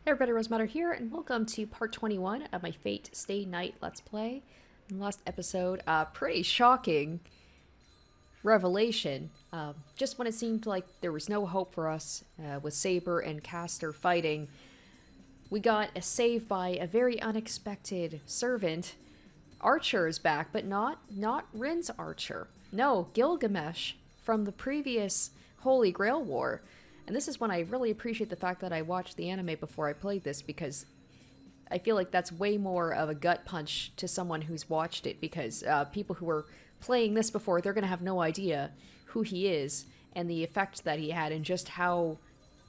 Hey everybody, Rosemary here, and welcome to part 21 of my Fate Stay Night Let's Play. In the last episode, pretty shocking revelation. Just when it seemed like there was no hope for us, with Saber and Caster fighting, we got a save by a very unexpected servant. Archer is back, but not Rin's Archer. No, Gilgamesh from the previous Holy Grail War. And this is when I really appreciate the fact that I watched the anime before I played this, because I feel like that's way more of a gut punch to someone who's watched it, because people who are playing this before, they're going to have no idea who he is and the effect that he had and just how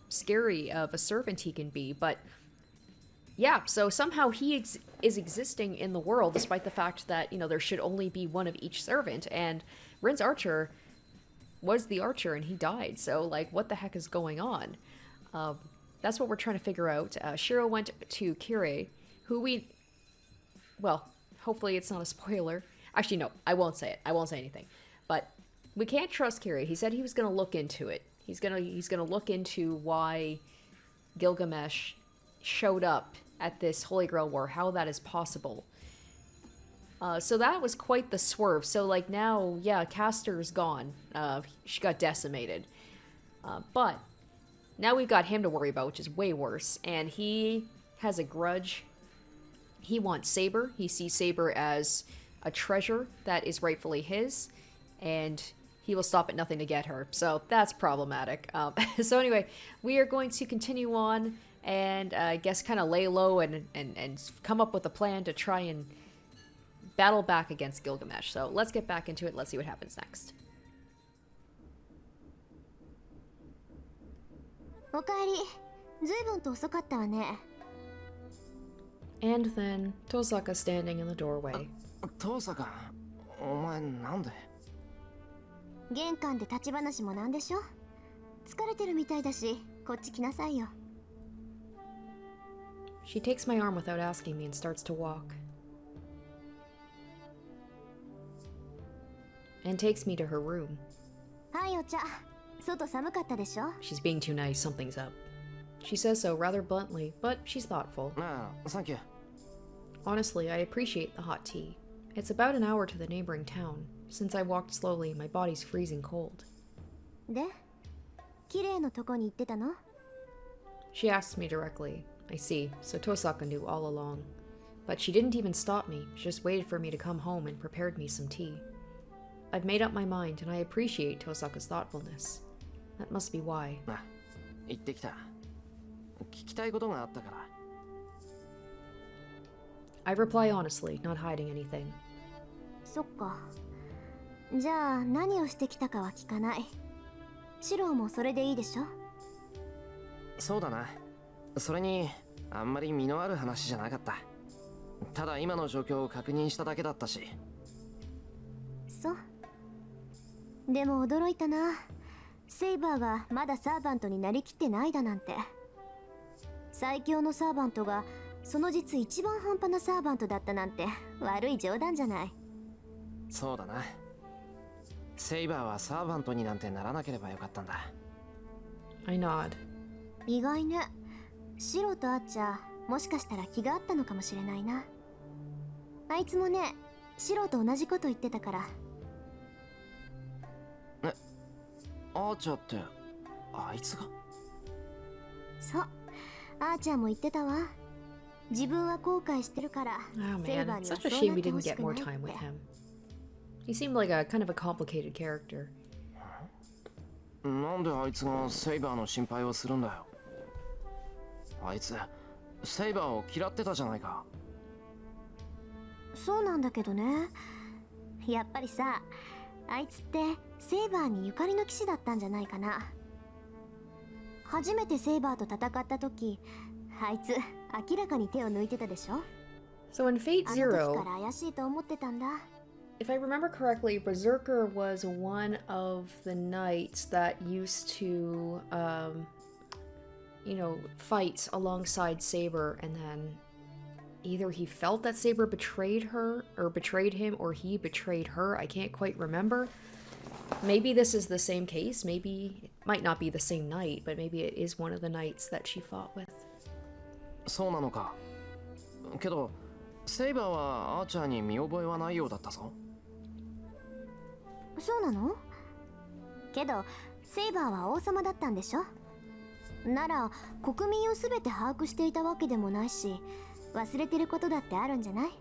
scary of a servant he can be. But yeah, so somehow he is existing in the world despite the fact that, you know, there should only be one of each servant, and Rin's Archer was the archer and he died, so like what the heck is going on? That's what we're trying to figure out. Shiro went to Kire, who well, hopefully it's not a spoiler. Actually no, I won't say it. I won't say anything. But we can't trust Kire. He said he was going to look into it. He's going to look into why Gilgamesh showed up at this Holy Grail War, how that is possible. So that was quite the swerve. So, like, now, yeah, Caster's gone. She got decimated. But now we've got him to worry about, which is way worse. And he has a grudge. He wants Saber. He sees Saber as a treasure that is rightfully his. And he will stop at nothing to get her. So that's problematic. So anyway, we are going to continue on and I guess kind of lay low and come up with a plan to try and battle back against Gilgamesh. So let's get back into it. Let's see what happens next. And then Tosaka standing in the doorway. Tosaka, お前なんで? 玄関で立ち話もなんでしょ? 疲れてるみたいだし、こっち来なさいよ. She takes my arm without asking me and starts to walk. And takes me to her room. はい、お茶。外寒かったでしょ? She's being too nice, something's up. She says so rather bluntly, but she's thoughtful. Thank you. Honestly, I appreciate the hot tea. It's about an hour to the neighboring town. Since I walked slowly, my body's freezing cold. で、綺麗のとこに行ってたの? She asked me directly. I see, so Tosaka knew all along. But she didn't even stop me, she just waited for me to come home and prepared me some tea. I've made up my mind, and I appreciate Tosaka's thoughtfulness. That must be why. 行ってきた。聞きたいことがあったから。I reply honestly, not hiding anything. そっか。じゃあ何をしてきたかは聞かない。シロもそれでいいでしょ? そうだな。それにあんまり身のある話じゃなかった。ただ今の状況を確認しただけだったし。そう。でも驚いたな。セイバーがまだサーバントになりきってないだなんて。最強のサーバントがその実一番半端なサーバントだったなんて悪い冗談じゃない。そうだな。セイバーはサーバントになんてならなければよかったんだ。I nod. 意外ね。シロとアッチャー、もしかしたら気があったのかもしれないな。あいつもね、シロと同じこと言ってたから。アーチャーってあいつが? そう、アーチャーも言ってたわ。自分は後悔してるから、セイバーにはそうなってほしくないって。 Such a shame we didn't get more time with him. He seemed like a kind of a complicated character. なんであいつがセイバーの心配をするんだよ。あいつセイバーを嫌ってたじゃないか。そうなんだけどね。やっぱりさ、あいつってセイバーにゆかりの騎士だったんじゃないかな。初めてセイバーと戦った時、あいつ明らかに手を抜いてたでしょ? So in Fate あの Zero, 時から怪しいと思ってたんだ。if I remember correctly, Berserker was one of the knights that used to, you know, fight alongside Saber, and then either he felt that Saber betrayed her, or betrayed him, or he betrayed her. I can't quite remember. Maybe this is the same case. Maybe it might not be the same knight, but maybe it is one of the knights that she fought with. そうなのか。けどセイバーはアーチャーに見覚えはないようだったぞ。そうなの？けどセイバーは王様だったんでしょ？なら国民を全て把握していたわけでもないし、忘れてることだってあるんじゃない？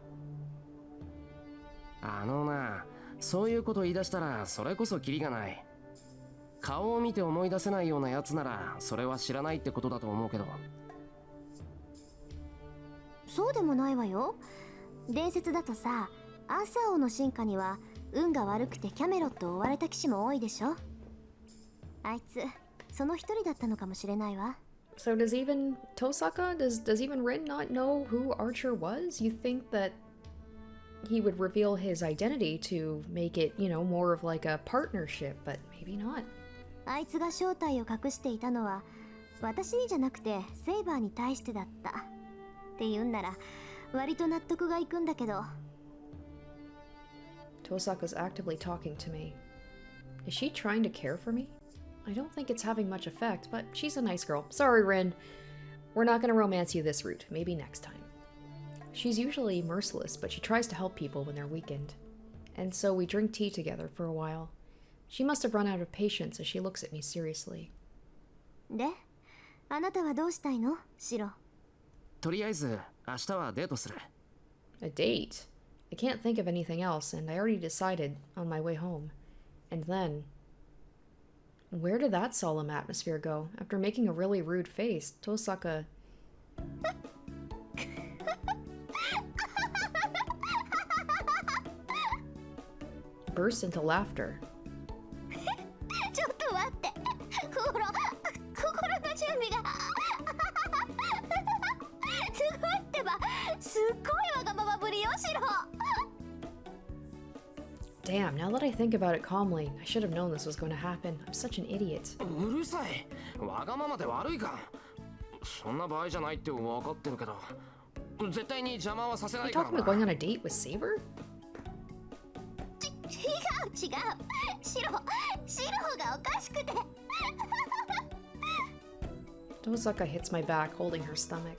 そういうこと言い出したらそれこそキリがない。顔を見て思い出せないようなやつならそれは知らないってことだと思うけど。そうでもないわよ。伝説だとさ、アーサー王の進化には運が悪くてキャメロットを追われた騎士も多いでしょ。あいつその一人だったのかもしれないわ。 So does even Tosaka, does even Rin not know who Archer was? You think that he would reveal his identity to make it, you know, more of like a partnership, but maybe not. あいつが正体を隠していたのは私にじゃなくてセイバーに対してだったって言うんなら割と納得がいくんだけど。 Tosaka's actively talking to me. Is she trying to care for me? I don't think it's having much effect, but she's a nice girl. Sorry, Rin. We're not gonna romance you this route. Maybe next time. She's usually merciless, but she tries to help people when they're weakened. And so we drink tea together for a while. She must have run out of patience as she looks at me seriously. で、あなたはどうしたいの？シロ。とりあえず明日はデートする。 A date? I can't think of anything else, and I already decided on my way home. And then... Where did that solemn atmosphere go? After making a really rude face, Tosaka... burst into laughter. ちょっと待って。心の準備が。すごいってば。すっごいわがままぶりよ、シロ。 Damn, now that I think about it calmly, I should have known this was going to happen. I'm such an idiot. うるさい。わがままで悪いか。そんな場合じゃないって分かってるけど、絶対に邪魔はさせな Are い you から talking な。 about going on a date with Saber? 違う。シロがおかしくて。 Tosaka hits my back, holding her stomach.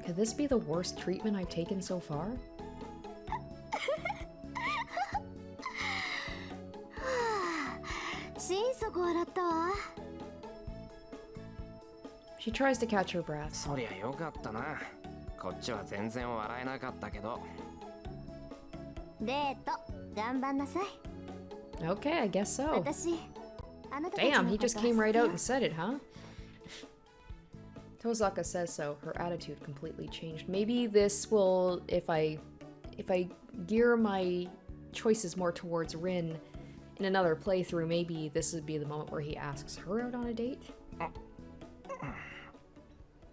Could this be the worst treatment I've taken so far? 心底笑ったわ。 She tries to catch her breath. そりゃよかったな。こっちは全然笑えなかったけど。デート頑張んなさい。 Okay, I guess so. 私、あなたたちの Damn, he こと just came 好 right きよ out and said it, huh? Tosaka says so. Her attitude completely changed. Maybe this will, if I gear my choices more towards Rin in another playthrough, maybe this would be the moment where he asks her out on a date.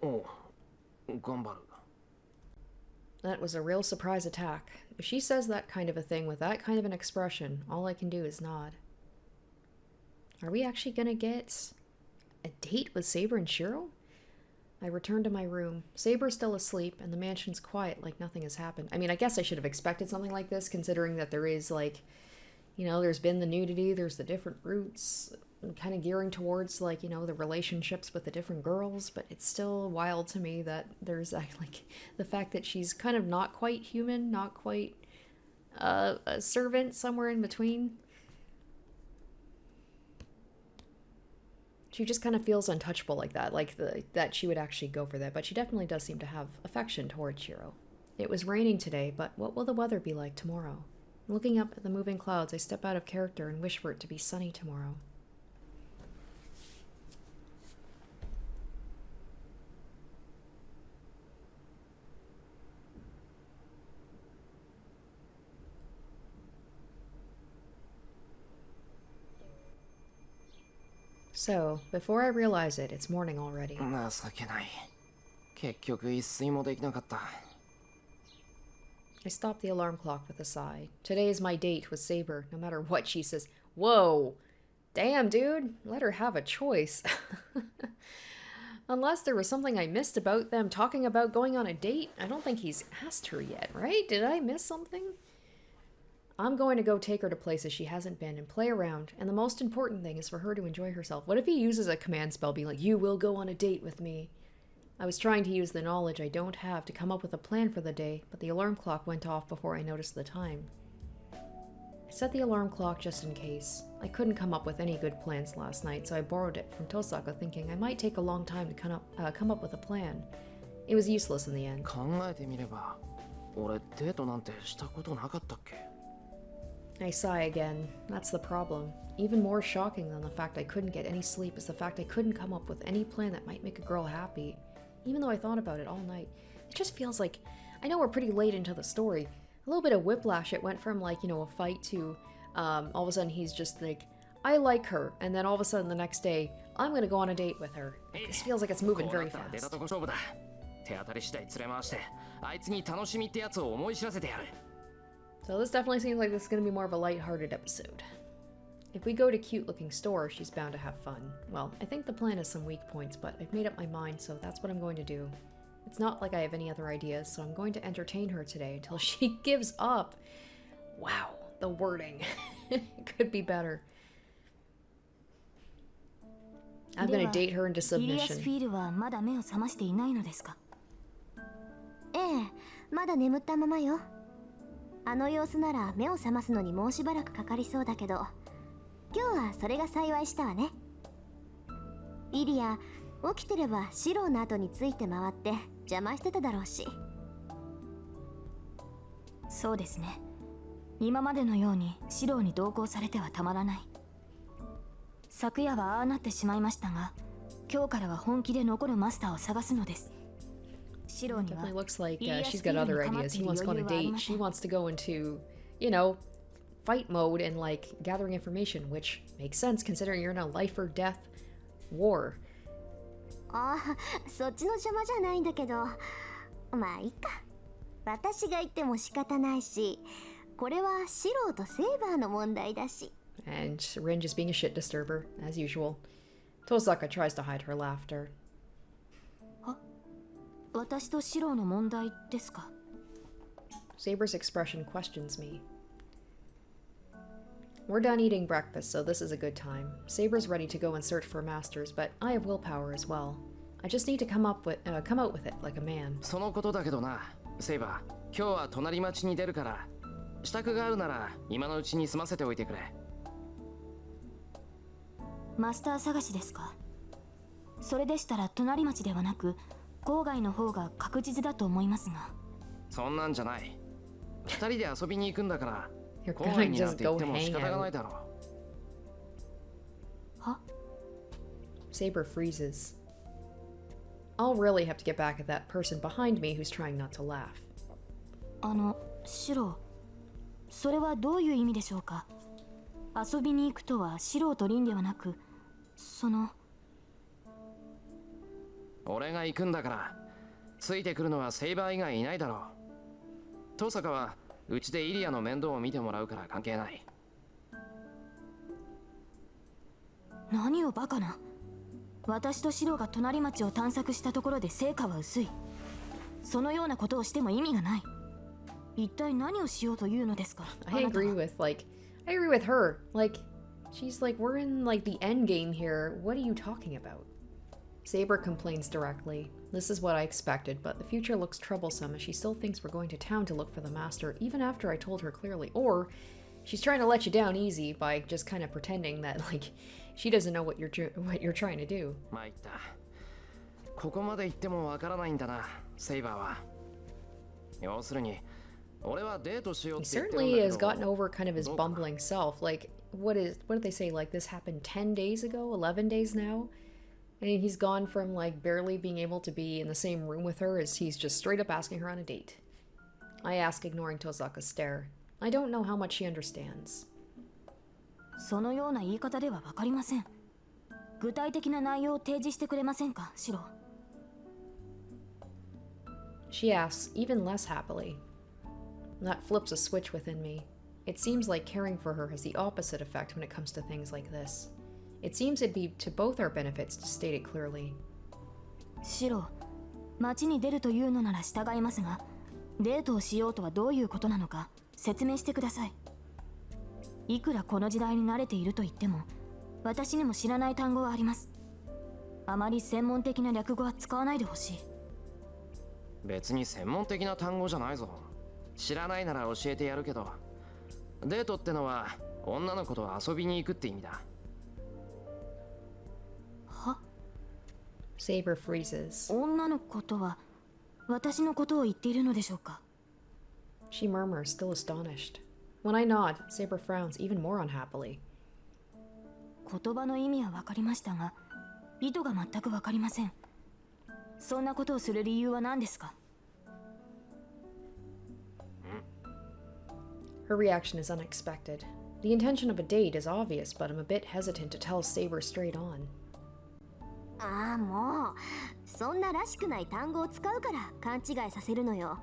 おう、頑張る。 That was a real surprise attack. If she says that kind of a thing with that kind of an expression, all I can do is nod. Are we actually gonna get a date with Saber and Shiro? I return to my room. Saber's still asleep, and the mansion's quiet like nothing has happened. I mean, I guess I should have expected something like this, considering that there is, like, you know, there's been the nudity, there's the different routes, kind of gearing towards, like, you know, the relationships with the different girls, but it's still wild to me that there's, like, the fact that she's kind of not quite human, not quite a servant, somewhere in between. She just kind of feels untouchable like that, like that she would actually go for that, but she definitely does seem to have affection towards Shiro. It was raining today, but what will the weather be like tomorrow? Looking up at the moving clouds, I step out of character and wish for it to be sunny tomorrow. So, before I realize it, it's morning already. 情けない。結局一睡もできなかった。 I stop the alarm clock with a sigh. Today is my date with Saber, no matter what she says. Whoa! Damn, dude! Let her have a choice. Unless there was something I missed about them talking about going on a date, I don't think he's asked her yet, right? Did I miss something? I'm going to go take her to places she hasn't been and play around, and the most important thing is for her to enjoy herself. What if he uses a command spell being like, you will go on a date with me? I was trying to use the knowledge I don't have to come up with a plan for the day, but the alarm clock went off before I noticed the time. I set the alarm clock just in case. I couldn't come up with any good plans last night, so I borrowed it from Tosaka thinking I might take a long time to come up with a plan. It was useless in the end. 考えてみれば、俺デートなんてしたことなかったっけ? I sigh again. That's the problem. Even more shocking than the fact I couldn't get any sleep is the fact I couldn't come up with any plan that might make a girl happy. Even though I thought about it all night, it just feels like, I know we're pretty late into the story, a little bit of whiplash. It went from like, a fight to all of a sudden he's just like, I like her, and then all of a sudden the next day, I'm gonna go on a date with her. This feels like it's moving very fast. 出たとこ勝負だ。手当たり次第連れ回して、あいつに楽しみってやつを思い知らせてやる。So this definitely seems like this is going to be more of a light-hearted episode. If we go to cute-looking store, she's bound to have fun. Well, I think the plan has some weak points, but I've made up my mind, so that's what I'm going to do. It's not like I have any other ideas, so I'm going to entertain her today until she gives up. Wow, the wording. It could be better. I'm going to date her into submission. ええ、まだ眠ったままよ。あの様子なら目を覚ますのにもうしばらくかかりそうだけど、今日はそれが幸いしたわね。イリア、起きてればシローの後について回って邪魔してただろうし。そうですね。今までのようにシローに同行されてはたまらない。昨夜はああなってしまいましたが、今日からは本気で残るマスターを探すのです。 Definitely looks like she's got other ideas. He wants to go on a date. She wants to go into, fight mode and like gathering information, which makes sense considering you're in a life or death war. ああ、そっちの邪魔じゃないんだけど、まあいいか。私が言っても仕方ないし、これはシローとセイバーの問題だし。 And Rin just being a shit disturber, as usual. Tosaka tries to hide her laughter. 私とシローの問題ですか? Saber's expression questions me. We're done eating breakfast, so this is a good time. Saber's ready to go and search for masters, but I have willpower as well. I just need to come out with it like a man. そのことだけどな、セイバー。今日は隣町に出るから、支度があるなら今のうちに済ませておいてくれ。マスター探しですか? それでしたら隣町ではなく、郊外の方が確実だと思いますが。そんなんじゃない。二人で遊びに行くんだから、 You're 郊 gonna 外になん just て言っ go ても仕 hang 方がな out. いだろう。は? Saber freezes. I'll really have to get back at that person behind me who's trying not to laugh. シロー、それはどういう意味でしょうか? 遊びに行くとはシローとリンではなく、俺が行くんだから、ついてくるのはセイバー以外いないだろう。登坂はうちでイリアの面倒を見てもらうから関係ない。何をバカな。私とシローが隣町を探索したところで成果は薄い。そのようなことをしても意味がない。一体何をしようというのですか? I agree with her. Like, she's like, we're in like the end game here. What are you talking about? Saber complains directly. This is what I expected, but the future looks troublesome as she still thinks we're going to town to look for the master, even after I told her clearly. Or she's trying to let you down easy by just kind of pretending that like she doesn't know what you're trying to do. まいった。ここまで行ってもわからないんだな、セイバーは。要するに、俺はデートしようって言ってるんだけど。 He certainly has gotten over kind of his bumbling self. Like, what did they say? Like, this happened 10 days ago, 11 days now? And he's gone from like barely being able to be in the same room with her as he's just straight up asking her on a date. I ask, ignoring Tosaka's stare. I don't know how much she understands. そのような言い方ではわかりません。具体的な内容を提示してくれませんか、シロー? She asks, even less happily. That flips a switch within me. It seems like caring for her has the opposite effect when it comes to things like this. It seems it'd be to both our benefits to state it clearly. シロー、町に出るというのなら従いますが、デートをしようとはどういうことなのか説明してください。いくらこの時代に慣れていると言っても、私にも知らない単語はあります。あまり専門的な略語は使わないでほしい。別に専門的な単語じゃないぞ。知らないなら教えてやるけど、デートってのは女の子と遊びに行くって意味だ。は？ Saber freezes. 女の子とは私のことを言っているのでしょうか？ She murmurs, still astonished. When I nod, Saber frowns even more unhappily. 言葉の意味は分かりましたが、意図が全く分かりません。そんなことをする理由は何ですか？ Her reaction is unexpected. The intention of a date is obvious, but I'm a bit hesitant to tell Saber straight on. ああ、もうそんならしくない単語を使うから勘違いさせるのよ。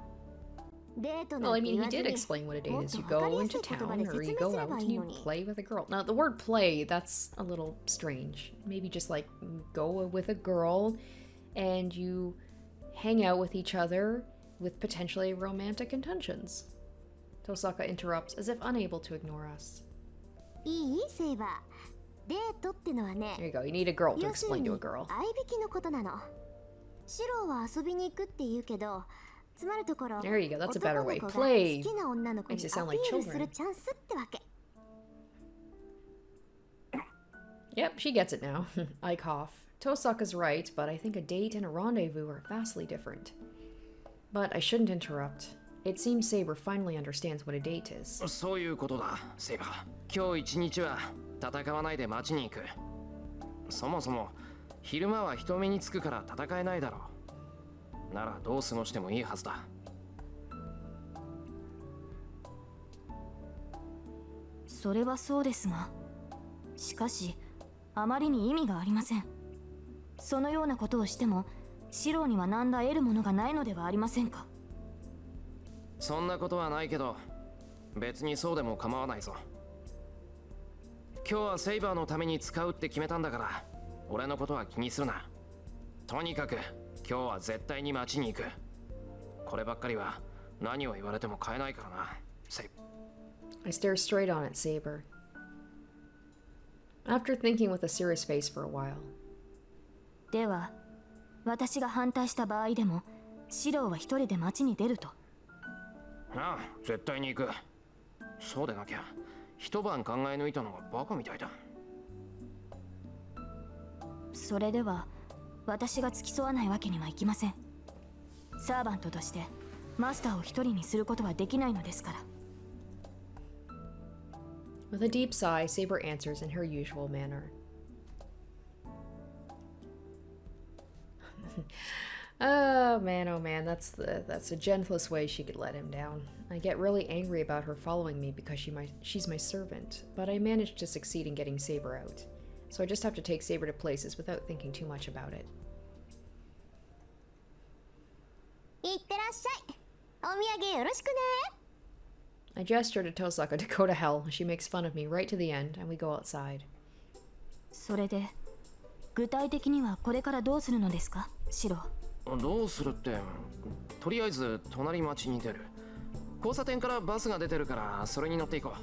デート Well, なん I て mean, 言 he わず did に explain what a も date っ is. と You 分かり go やす into い言葉 town で or 説 you 明 go すれ out ばい and い you のに。 play with a girl. Now, the word play, that's a little strange. Maybe just like go with a girl and you hang out with each other with potentially romantic intentions. Tosaka interrupts as if unable to ignore us. いいセイバー。デートってのはね、 There you go. You need a girl to 要する explain に to 合 a girl. いびきのことなの。シロは遊びに行くって言うけど、つまるところ、 There you go. That's a better 男 way. の子が好 Play きな女の子に makes it sound ア like ピールす children. るチャンスってわけ。Yep, she gets it now. I cough. Tosaka's right, but I think a date and a rendezvous are vastly different. But I shouldn't interrupt. It seems Saber finally understands what a date is. そういうことだ、セイバー。今日一日は戦わないで街に行く。そもそも昼間は人目につくから戦えないだろう。ならどう過ごしてもいいはずだ。それはそうですが、しかしあまりに意味がありません。そのようなことをしてもシロには何ら得るものがないのではありませんか？そんなことはないけど、別にそうでも構わないぞ。今日はセイバーのために使うって決めたんだから、俺のことは気にするな。とにかく今日は絶対に街に行く。こればっかりは何を言われても変えないからな、セイ。 I stare straight on at Saber. After thinking with a serious face for a while. では、私が反対した場合でもシロは一人で街に出ると？ああ、絶対に行く。そうでなきゃ一晩考え抜いたのがバカみたいだ。それでは私が付き添わないわけにはいきません。サーバントとしてマスターを一人にすることはできないのですから。 With a deep sigh, Saber answers in her usual manner. Oh man, that's the gentlest way she could let him down. I get really angry about her following me because she's my servant, but I managed to succeed in getting Saber out. So I just have to take Saber to places without thinking too much about it. いってらっしゃい。お土産よろしくね。 I gesture to Tosaka to go to hell. She makes fun of me right to the end, and we go outside. それで具体的にはこれからどうするのですか、シロ？どうするって、とりあえず隣町に出る。交差点からバスが出てるからそれに乗っていこう。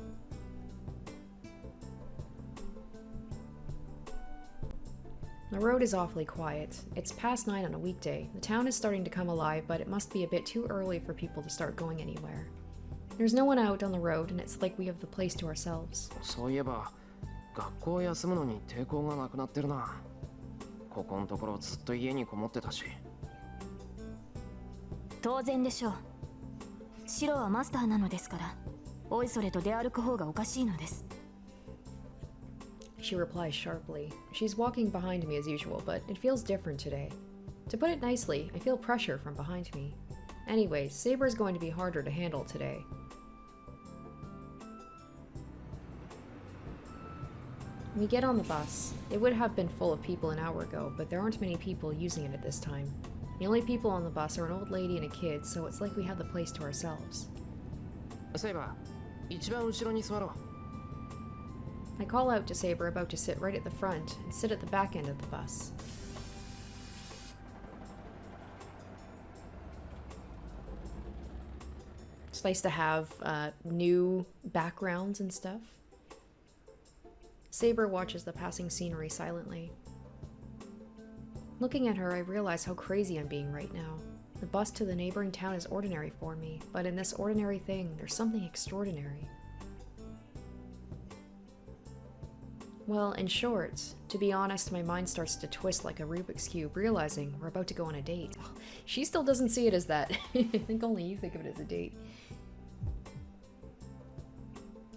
The road is awfully quiet. It's past 9 on a weekday. The town is starting to come alive, but it must be a bit too early for people to start going anywhere. There's no one out on the road, and it's like we have the place to ourselves. そういえば学校を休むのに抵抗がなくなってるな。ここのところずっと家にこもってたし。当然でしょう。シロはマスターなのですから、おいそれと出歩く方がおかしいのです。She replies sharply. She's walking behind me as usual, but it feels different today. To put it nicely, I feel pressure from behind me. Anyway, Saber's going to be harder to handle today. We get on the bus. It would have been full of people an hour ago, but there aren't many people using it at this time. The only people on the bus are an old lady and a kid, so it's like we have the place to ourselves. セイバー、一番後ろに座ろう。I call out to Saber about to sit right at the front and sit at the back end of the bus. It's nice to have new backgrounds and stuff. Saber watches the passing scenery silently. Looking at her, I realize how crazy I'm being right now. The bus to the neighboring town is ordinary for me, but in this ordinary thing, there's something extraordinary. Well, in short, to be honest, my mind starts to twist like a Rubik's Cube, realizing we're about to go on a date. She still doesn't see it as that. I think only you think of it as a date.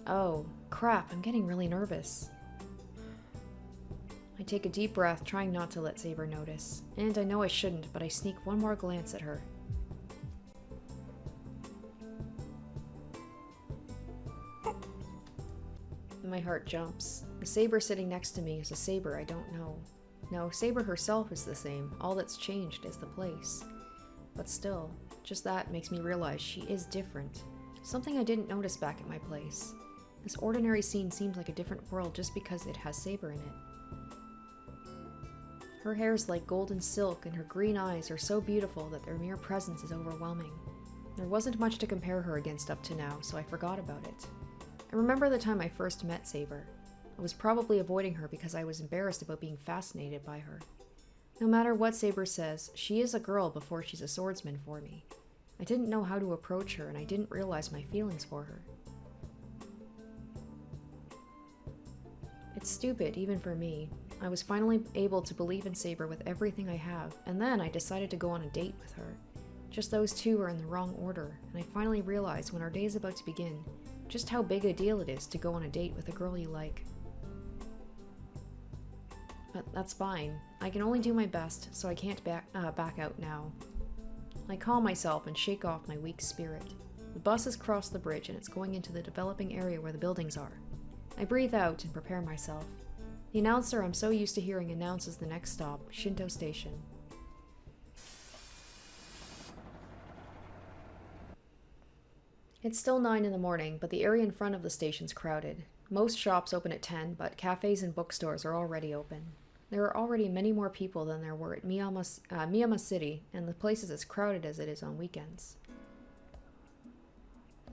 Oh, crap, I'm getting really nervous. I take a deep breath, trying not to let Saber notice. And I know I shouldn't, but I sneak one more glance at her. My heart jumps. The Saber sitting next to me is a Saber I don't know. No, Saber herself is the same. All that's changed is the place. But still, just that makes me realize she is different. Something I didn't notice back at my place. This ordinary scene seems like a different world just because it has Saber in it. Her hair is like golden silk, and her green eyes are so beautiful that their mere presence is overwhelming. There wasn't much to compare her against up to now, so I forgot about it. I remember the time I first met Saber. I was probably avoiding her because I was embarrassed about being fascinated by her. No matter what Saber says, she is a girl before she's a swordsman for me. I didn't know how to approach her, and I didn't realize my feelings for her. It's stupid, even for me. I was finally able to believe in Saber with everything I have, and then I decided to go on a date with her. Just those two are in the wrong order, and I finally realized when our day is about to begin, just how big a deal it is to go on a date with a girl you like. But that's fine. I can only do my best, so I can't back out now. I calm myself and shake off my weak spirit. The bus has crossed the bridge and it's going into the developing area where the buildings are. I breathe out and prepare myself. The announcer I'm so used to hearing announces the next stop, Shinto Station. It's still 9 in the morning, but the area in front of the station's crowded. Most shops open at 10, but cafes and bookstores are already open. There are already many more people than there were at Miyama City, and the place is as crowded as it is on weekends.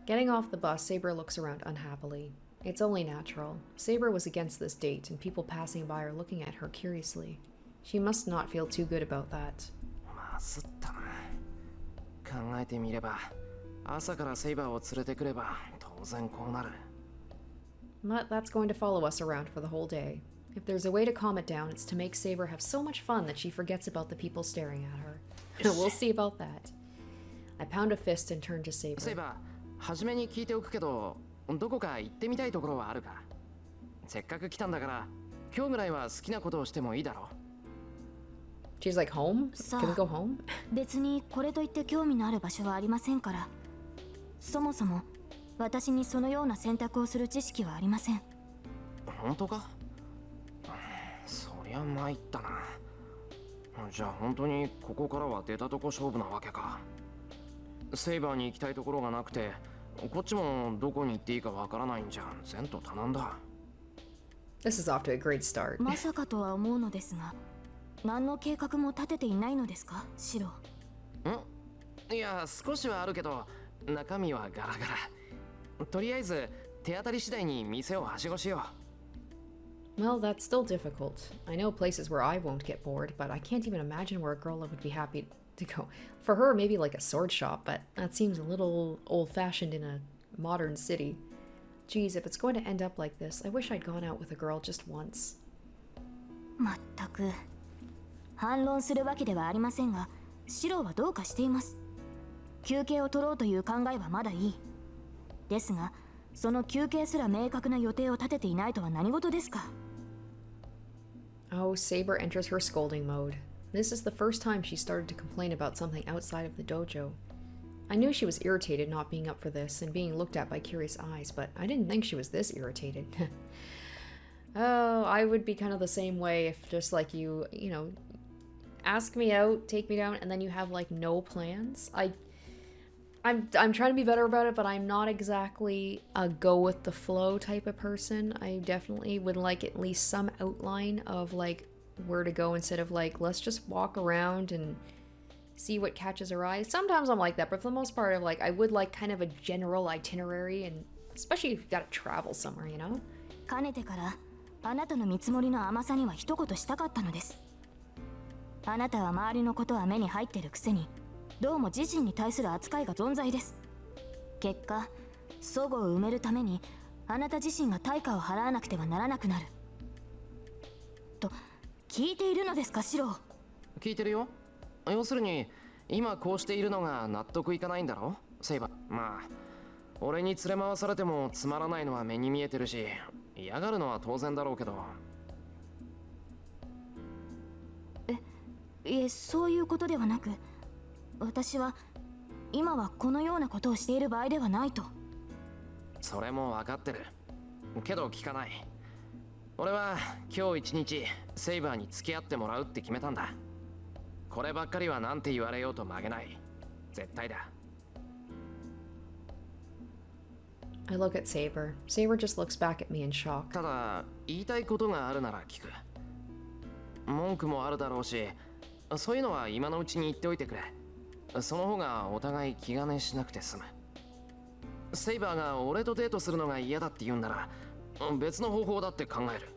Getting off the bus, Saber looks around unhappily. It's only natural. Saber was against this date, and people passing by are looking at her curiously. She must not feel too good about that. まずったな。考えてみれば、朝からセイバーを連れてくれば当然こうなる。But that's going to follow us around for the whole day. If there's a way to calm it down, it's to make Saber have so much fun that she forgets about the people staring at her. We'll see about that. I pound a fist and turn to Saber. セイバー、初めに聞いておくけど、どこか行ってみたいところはあるか？せっかく来たんだから、今日ぐらいは好きなことをしてもいいだろう。She's like, home? Can we go home? 別にこれといって興味のある場所はありませんから。そもそも私にそのような選択をする知識はありません。本当か？そりゃ参ったな。じゃあ本当にここからは出たとこ勝負なわけか。セイバーに行きたいところがなくて、こっちもどこに行っていいかわからないんじゃ前途多難だ。This is off to a great start. まさかとは思うのですが、何の計画も立てていないのですか、シロ？いや、少しはあるけど、中身はガラガラ。とりあえず手当たり次第に店をはしごしよう。Well, that's still difficult. I know places where I won't get bored, but I can't even imagine where a girl would be happy to go. For her, maybe like a sword shop, but that seems a little old-fashioned in a modern city. Geez, if it's going to end up like this, I wish I'd gone out with a girl just once. まったく反論するわけではありませんが、シロはどうかしています。休憩を取ろうという考えはまだいい。ですが、その休憩すら明確な予定を立てていないとは何事ですか？ Oh, Saber enters her scolding mode. This is the first time she started to complain about something outside of the dojo. I knew she was irritated not being up for this and being looked at by curious eyes, but I didn't think she was this irritated. Oh, I would be kind of the same way if just like you know, ask me out, take me down, and then you have like no plans. I'm trying to be better about it, but I'm not exactly a go with the flow type of person. I definitely would like at least some outline of like where to go instead of like, let's just walk around and see what catches our eye. Sometimes I'm like that, but for the most part, I would like kind of a general itinerary, and especially if you've got to travel somewhere, you know? かねてからあなたの見積もりの甘さには一言したかったのです。あなたは周りのことは目に入ってるくせに、どうも自身に対する扱いが存在です。結果、祖母を埋めるためにあなた自身が対価を払わなくてはならなくなると聞いているのですか、シロー。聞いてるよ。要するに今こうしているのが納得いかないんだろ、セイバー。まあ俺に連れ回されてもつまらないのは目に見えてるし、嫌がるのは当然だろうけど。いえ、そういうことではなく、私は今はこのようなことをしている場合ではないと。それも分かってるけど聞かない。俺は今日一日セイバーに付き合ってもらうって決めたんだ。こればっかりは何て言われようと曲げない。絶対だ。I look at Saber. Saber just looks back at me in shock. ただ言いたいことがあるなら聞く。文句もあるだろうし、そういうのは今のうちに言っておいてくれ。その方がお互い気兼ねしなくて済む。セイバーが俺とデートするのが嫌だって言うんなら別の方法だって考える。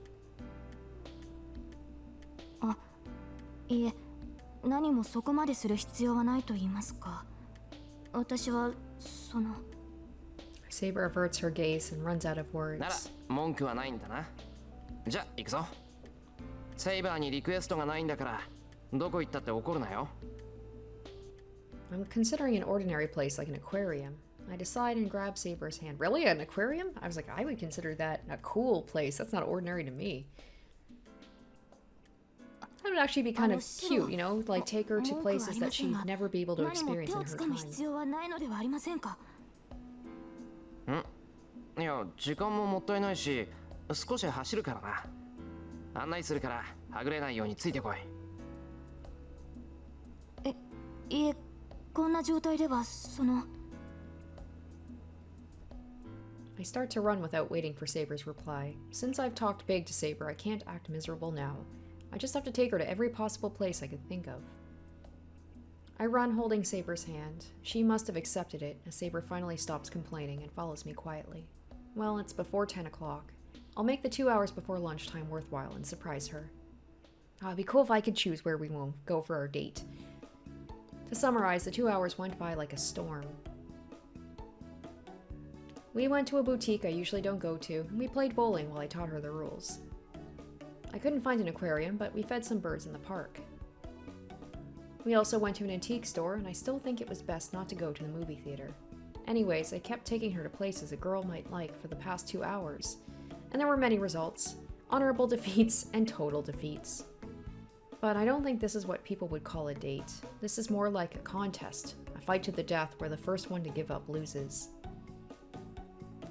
いえ、何もそこまでする必要はないと言いますか。私はその Saber averts her gaze and runs out of なら words. 文句はないんだな。じゃあ行くぞ。セイバーにリクエストがないんだからどこ行ったって怒るなよ。I'm considering an ordinary place like an aquarium. I decide and grab Saber's hand. Really? An aquarium? I was like, I would consider that a cool place. That's not ordinary to me. That would actually be kind of cute, you know? Like, take her to places that she'd never be able to 何も experience 手 in を her つかむ time. 必要はないのではありませんか。いや時間ももったいないし少し走るからな。案内するからはぐれないようについてこい。いえ、こんな状態ではその I start to run without waiting for Saber's reply. Since I've talked big to Saber, I can't act miserable now. I just have to take her to every possible place I could think of. I run holding Saber's hand. She must have accepted it, as Saber finally stops complaining and follows me quietly. Well, it's before 10 o'clock. I'll make the 2 hours before lunchtime worthwhile and surprise her. It'd be cool if I could choose where we will go for our date. To summarize, the 2 hours went by like a storm. We went to a boutique I usually don't go to, and we played bowling while I taught her the rules. I couldn't find an aquarium, but we fed some birds in the park. We also went to an antique store, and I still think it was best not to go to the movie theater. Anyways, I kept taking her to places a girl might like for the past 2 hours, and there were many results, honorable defeats and total defeats. But I don't think this is what people would call a date. This is more like a contest, a fight to the death where the first one to give up loses.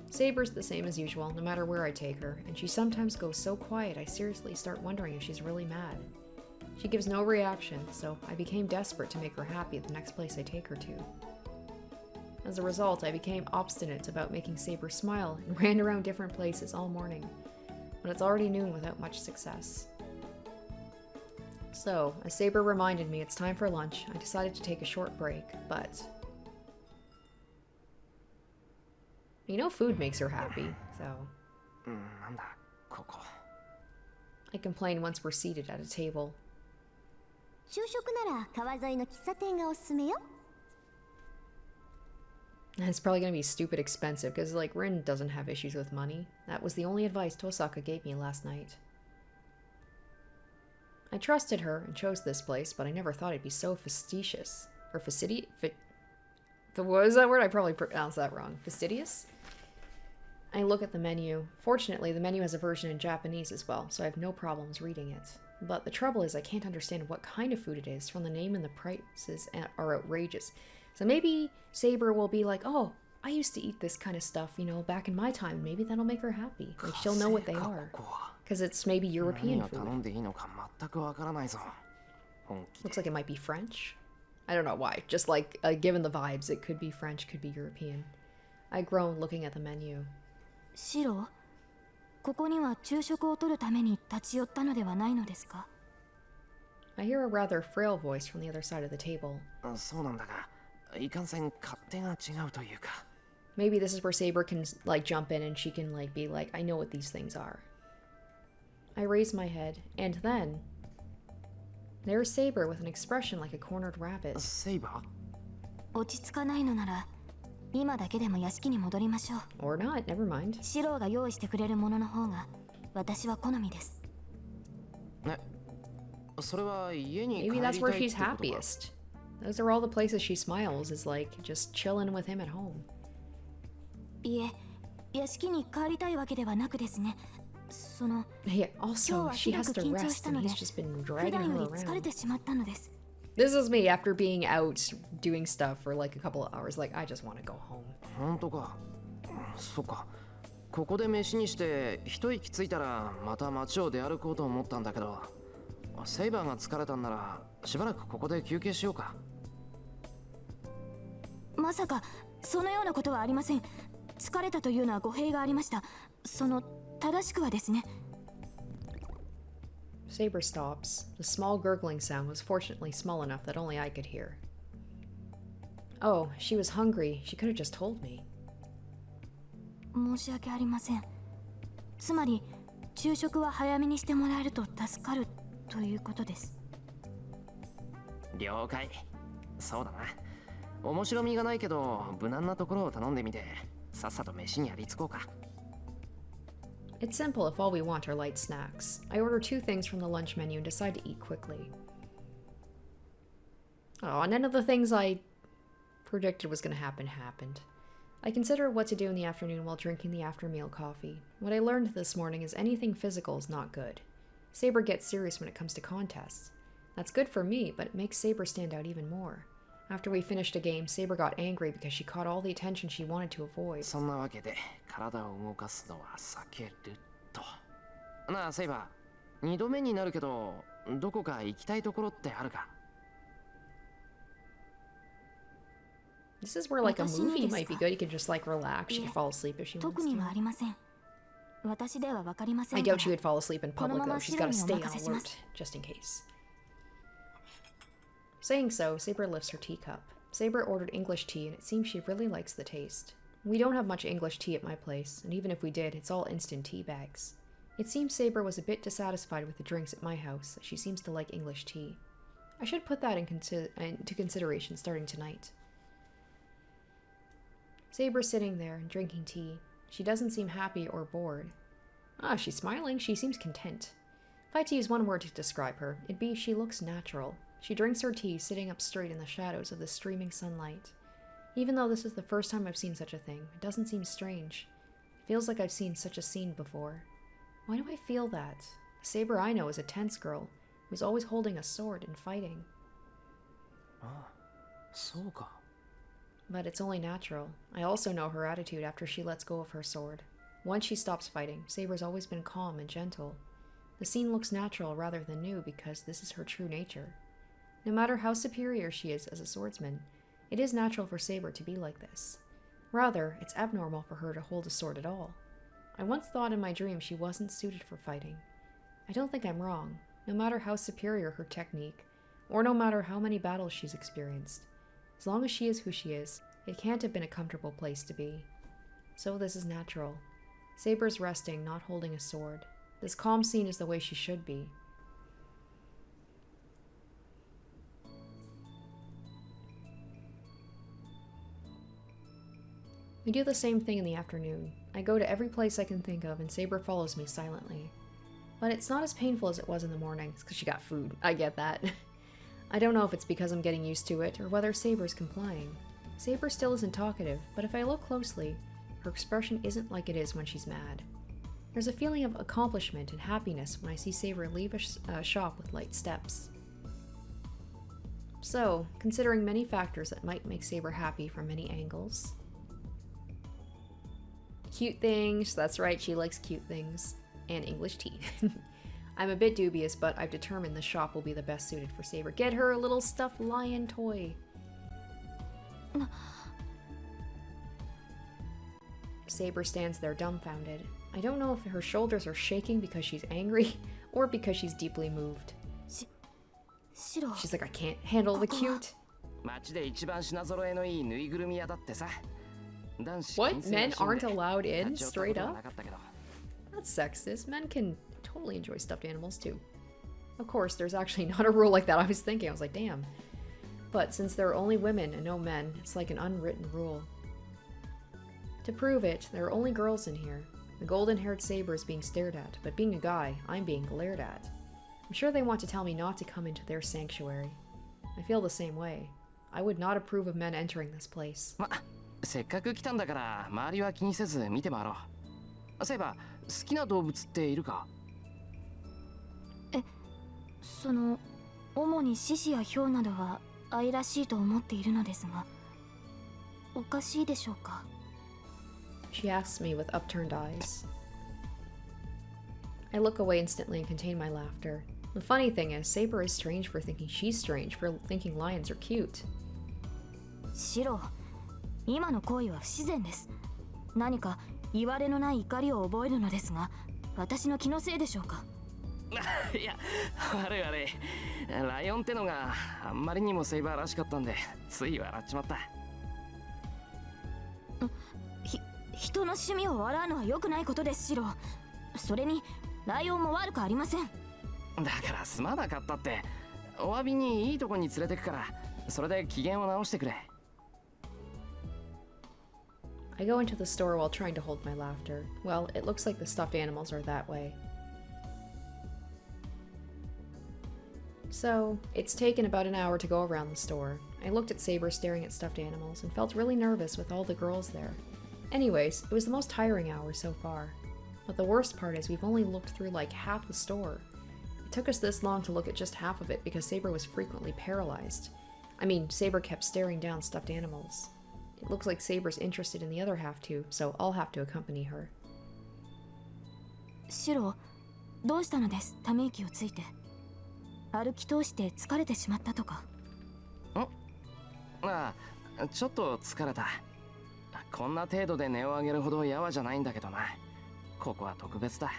Saber's the same as usual, no matter where I take her, and she sometimes goes so quiet I seriously start wondering if she's really mad. She gives no reaction, so I became desperate to make her happy at the next place I take her to. As a result, I became obstinate about making Saber smile and ran around different places all morning, but it's already noon without much success. So, as Saber reminded me it's time for lunch, I decided to take a short break, but... You know food makes her happy, so... なんだここ。I complain once we're seated at a table. 昼食なら川沿いの喫茶店がおすすめよ。 And it's probably gonna be stupid expensive, because, like, Rin doesn't have issues with money. That was the only advice Tosaka gave me last night. I trusted her and chose this place, but I never thought it'd be so fastidious. Or what is that word? I probably pronounced that wrong. Fastidious? I look at the menu. Fortunately, the menu has a version in Japanese as well, so I have no problems reading it. But the trouble is I can't understand what kind of food it is from the name and the prices are outrageous. So maybe Saber will be like, oh, I used to eat this kind of stuff, you know, back in my time. Maybe that'll make her happy. Like, she'll know what they are. Because it's maybe European food. Looks like it might be French. I don't know why. Just like, given the vibes, it could be French, could be European. I groan looking at the menu. シロ、ここには昼食をとるために立ち寄ったのではないのですか？ I hear a rather frail voice from the other side of the table. そうなんだが、いかんせん勝手が違うというか。Maybe this is where Saber can, like, jump in and she can, like, be like, I know what these things are. I raise my head, and then... There's Saber with an expression like a cornered rabbit. セイバー落ち着かないのなら今だけでも屋敷に戻りましょう。 Or not, never mind. シローが用意してくれるものの方が私は好みです。ね、それは家に帰 Maybe りた that's い where って she's ことか。 happiest. Those are all the places she smiles, is like just chilling with him at home. いえ、屋敷に帰りたいわけではなくですね。その Yeah, also, 今 she 日は has ひど to く緊張 rest した and ので he's just been 普 dragging 段よ her り疲れ around. てしまったのです。 This is me after being out doing stuff for like a couple of hours. Like, I just want to go home. 本当か。そっか。ここで飯にして一息ついたらまた街を出歩こうと思ったんだけど、セイバーが疲れたんならしばらくここで休憩しようか。まさかそのようなことはありません。疲れたというのは語弊がありました。その正しくはですね。 Saber stops. The small gurgling sound was fortunately small enough that only I could hear. Oh, she was hungry. She could have just told me. 申し訳ありません。つまり昼食は早めにしてもらえると助かるということです。了解。そうだな。面白みがないけど無難なところを頼んでみて、さっさと飯にありつこうか。It's simple if all we want are light snacks. I order 2 things from the lunch menu and decide to eat quickly. Oh, none of the things I predicted was going to happen happened. I consider what to do in the afternoon while drinking the after-meal coffee. What I learned this morning is anything physical is not good. Saber gets serious when it comes to contests. That's good for me, but it makes Saber stand out even more. After we finished a game, Saber got angry because she caught all the attention she wanted to avoid. そんなわけで体を動かすのは避けると。なあセイバー、2度目になるけどどこか行きたいところってあるか？ This is where like a movie might be good. You can just like relax. She can fall asleep if she wants 特にはあ to. りません。私ではわかりませ I んから doubt she would fall asleep in public though. She's got to stay on このままシロにお任せします。 alert just in case. Saying so, Saber lifts her teacup. Saber ordered English tea and it seems she really likes the taste. We don't have much English tea at my place, and even if we did, it's all instant tea bags. It seems Saber was a bit dissatisfied with the drinks at my house, as she seems to like English tea. I should put that into consideration starting tonight. Saber's sitting there and drinking tea. She doesn't seem happy or bored. Ah, she's smiling. She seems content. If I had to use one word to describe her, it'd be she looks natural. She drinks her tea sitting up straight in the shadows of the streaming sunlight. Even though this is the first time I've seen such a thing, it doesn't seem strange. It feels like I've seen such a scene before. Why do I feel that? The Saber I know is a tense girl, who's always holding a sword and fighting. ああ、そうか。 But it's only natural. I also know her attitude after she lets go of her sword. Once she stops fighting, Saber's always been calm and gentle. The scene looks natural rather than new because this is her true nature. No matter how superior she is as a swordsman, it is natural for Saber to be like this. Rather, it's abnormal for her to hold a sword at all. I once thought in my dream she wasn't suited for fighting. I don't think I'm wrong, no matter how superior her technique, or no matter how many battles she's experienced. As long as she is who she is, it can't have been a comfortable place to be. So this is natural. Saber's resting, not holding a sword. This calm scene is the way she should be. We do the same thing in the afternoon. I go to every place I can think of and Saber follows me silently. But it's not as painful as it was in the mornings, because she got food. I get that. I don't know if it's because I'm getting used to it, or whether Saber's complying. Saber still isn't talkative, but if I look closely, her expression isn't like it is when she's mad. There's a feeling of accomplishment and happiness when I see Saber leave a shop with light steps. So, considering many factors that might make Saber happy from many angles. Cute things, that's right, she likes cute things. And English tea. I'm a bit dubious, but I've determined the shop will be the best suited for Saber. Get her a little stuffed lion toy. Saber stands there dumbfounded. I don't know if her shoulders are shaking because she's angry or because she's deeply moved. She's like, I can't handle the cute. 街で一番品揃えのいいぬいぐるみ屋だってさ。男子 What? 禁制ら Men しいん aren't で allowed 立 in ち寄ったこ straight とは up? なかったけど。 That's sexist. Men can totally enjoy stuffed animals too. Of course, there's actually not a rule like that. I was thinking, I was like, damn. But since there are only women and no men, it's like an unwritten rule. To prove it, there are only girls in here. The golden-haired Saber is being stared at, but being a guy, I'm being glared at. I'm sure they want to tell me not to come into their sanctuary. I feel the same way. I would not approve of men entering this place. ま、せっかく来たんだから周りは気にせず見て回ろう。そういえば好きな動物っているか？主に獅子やヒョウなどは愛らしいと思っているのですが、おかしいでしょうか？ She asks me with upturned eyes. I look away instantly and contain my laughter. The funny thing is, Saber is strange for thinking she's strange for thinking lions are cute. シロ、今の行為は不自然です。何か言われのない怒りを覚えるのですが、私の気のせいでしょうか？いや、悪い悪い。ライオンってのがあんまりにもセイバーらしかったんで、つい笑っちまった。人の趣味を笑うのは良くないことです、シロ。それにライオンも悪くありません。だからすまなかったって。お詫びにいいとこに連れてくから、それで機嫌を直してくれ。I go into the store while trying to hold my laughter. Well, it looks like the stuffed animals are that way. So, it's taken about an hour to go around the store. I looked at Saber staring at stuffed animals and felt really nervous with all the girls there. Anyways, it was the most tiring hour so far. But the worst part is we've only looked through like half the store. It took us this long to look at just half of it because Saber was frequently paralyzed. I mean, Saber kept staring down stuffed animals. It looks like Saber's interested in the other half too, so I'll have to accompany her. シロ、どうしたのです？ため息をついて。歩き通して疲れてしまったとか？ああ、ちょっと疲れた。こんな程度で音を上げるほどやわじゃないんだけどな。ここは特別だ。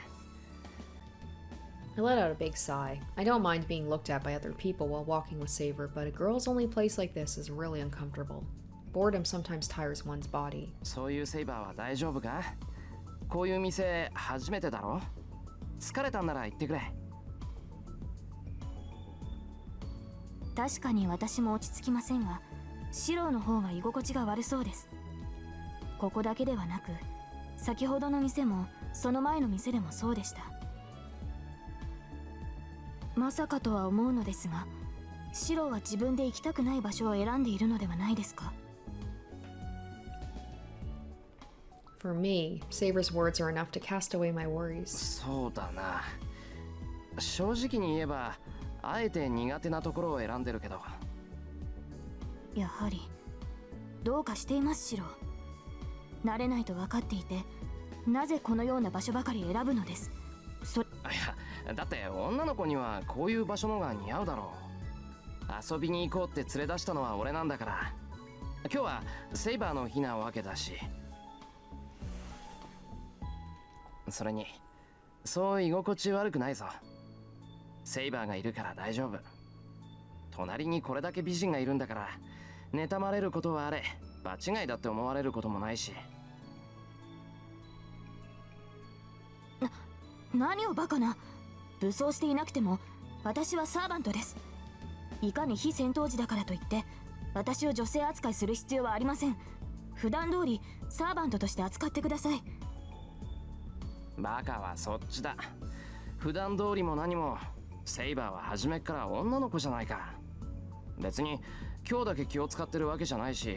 I let out a big sigh. I don't mind being looked at by other people while walking with Saber, but a girl's only place like this is really uncomfortable. Boredom sometimes tires one's body. そういうセイバーは大丈夫か？こういう店初めてだろ？疲れたんなら言ってくれ。確かに私も落ち着きませんが、シロの方が居心地が悪そうです。ここだけではなく、先ほどの店もその前の店でもそうでした。まさかとは思うのですが、シロは自分で行きたくない場所を選んでいるのではないですか？ For me, Saber's words are enough to cast away my worries. そうだな。正直に言えば、あえて苦手なところを選んでるけど。やはりどうかしています、シロ。慣れないと分かっていて、なぜこのような場所ばかり選ぶのです。いや、だって女の子にはこういう場所のが似合うだろう。遊びに行こうって連れ出したのは俺なんだから。今日はセイバーの日なわけだし。それにそう居心地悪くないぞ。セイバーがいるから大丈夫。隣にこれだけ美人がいるんだから、妬まれることはあれ、場違いだって思われることもないし。何をバカな。武装していなくても私はサーバントです。いかに非戦闘時だからといって私を女性扱いする必要はありません。普段通りサーバントとして扱ってください。バカはそっちだ。普段通りも何も、セイバーは初めっから女の子じゃないか。別に今日だけ気を使ってるわけじゃないし、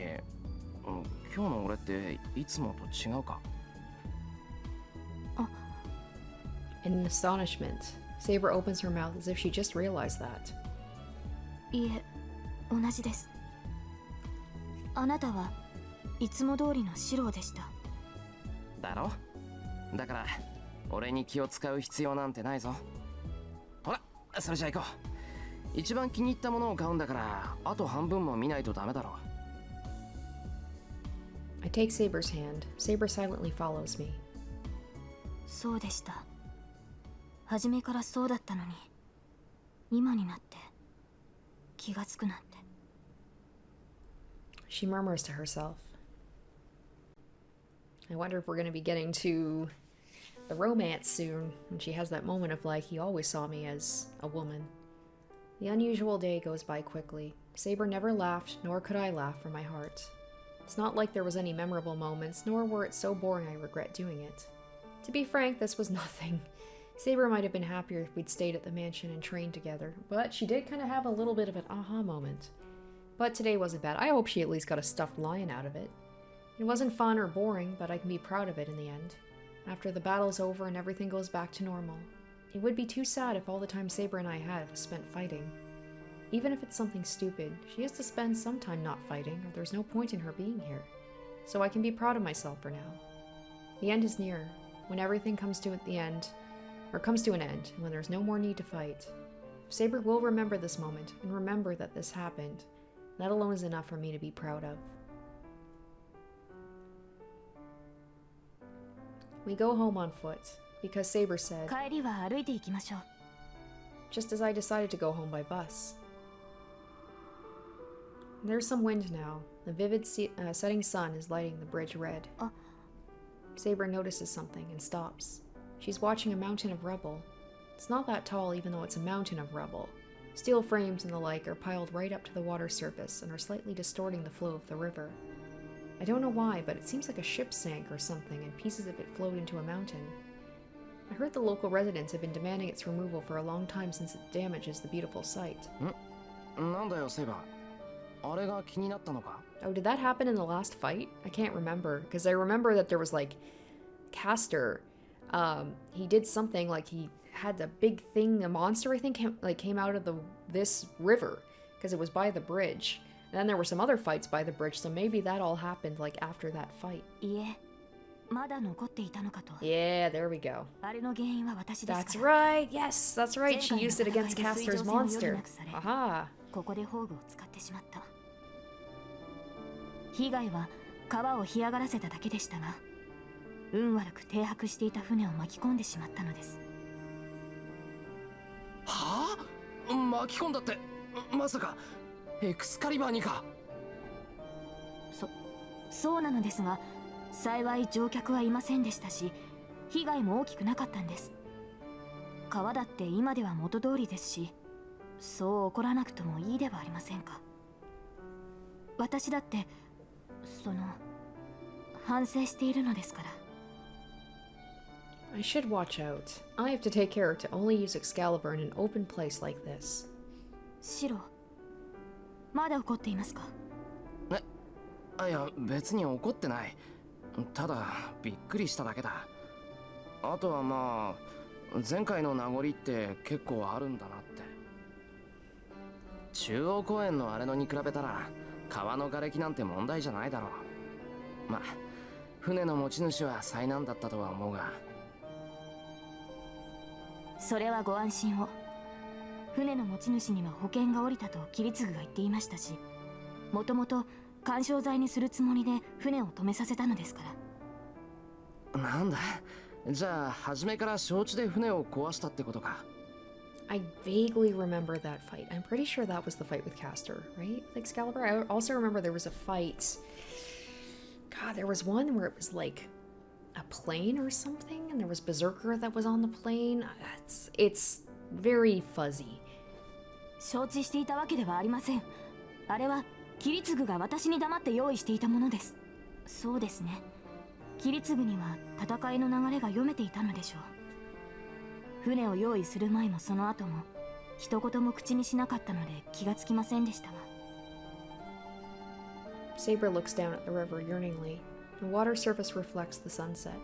今日の俺っていつもと違うか。In astonishment, Saber opens her mouth as if she just realized that. いえ、同じです。あなたはいつも通りのシロでした。だろ？だから俺に気を使う必要なんてないぞ。ほら、それじゃ行こう。一番気に入ったものを買うんだから、あと半分も見ないとダメだろ。I take Saber's hand. Saber silently follows me. そうでした。初めからそうだったのに、今になって気がつくなんて。She murmurs to herself. I wonder if we're going to be getting to the romance soon, and she has that moment of like, he always saw me as a woman. The unusual day goes by quickly. Saber never laughed, nor could I laugh from my heart. It's not like there was any memorable moments, nor were it so boring I regret doing it. To be frank, this was nothing. Saber might have been happier if we'd stayed at the mansion and trained together, but she did kind of have a little bit of an aha moment. But today wasn't bad. I hope she at least got a stuffed lion out of it. It wasn't fun or boring, but I can be proud of it in the end. After the battle's over and everything goes back to normal. It would be too sad if all the time Saber and I had was spent fighting. Even if it's something stupid, she has to spend some time not fighting, or there's no point in her being here. So I can be proud of myself for now. The end is near, when everything comes to an end, and when there's no more need to fight. Saber will remember this moment, and remember that this happened. That alone is enough for me to be proud of. We go home on foot, because Saber said, 帰りは歩いて行きましょう。 just as I decided to go home by bus. There's some wind now. The vivid setting sun is lighting the bridge red. Saber notices something and stops. She's watching a mountain of rubble. It's not that tall even though it's a mountain of rubble. Steel frames and the like are piled right up to the water surface and are slightly distorting the flow of the river. I don't know why, but it seems like a ship sank or something and pieces of it flowed into a mountain. I heard the local residents have been demanding its removal for a long time since it damages the beautiful sight. なんだよ、セイバー。あれが気になったのか？ Oh, did that happen in the last fight? I can't remember, because I remember that there was like Castor. He did something like he had a big thing, a monster I think came out of this river because it was by the bridge. And then there were some other fights by the bridge, so maybe that all happened like after that fight. いえ、まだ残っていたのかと。 Yeah, there we go. あれの原因は私ですから。 That's right. Yes, that's right. She used it against Castor's monster. Aha. ここで宝具を使ってしまった。被害は川を干上がらせただけでしたが、運悪く停泊していた船を巻き込んでしまったのです。はあ？巻き込んだってまさかエクスカリバーにか？そうなのですが、幸い乗客はいませんでしたし、被害も大きくなかったんです。川だって今では元通りですし、そう怒らなくともいいではありませんか。私だって反省しているのですから。 I should watch out. I have to take care to only use Excalibur in an open place like this. シロ、まだ怒っていますか？いや、別に怒ってない。ただびっくりしただけだ。あとはまあ前回の名残って結構あるんだなって。中央公園のあれのに比べたら川の瓦礫なんて問題じゃないだろう。まあ船の持ち主は災難だったとは思うが。それはご安心を。船の持ち主には保険が下りたと桐次が言っていましたし、もともと緩衝材にするつもりで船を止めさせたのですから。なんだ、じゃあ初めから承知で船を壊したってことか。I vaguely remember that fight. I'm pretty sure that was the fight with Castor, right? With Excalibur? I also remember there was a fight. God, there was one where it was like a plane or something, and there was Berserker that was on the plane. It's very fuzzy. 承知していたわけではありません。あれは桐次が私に黙って用意していたものです。そうですね。桐次には戦いの流れが読めていたのでしょう。船を用意する前もその後も一言も口にしなかったので気がつきませんでしたが。Saber looks down at the river yearningly. The water surface reflects the sunset.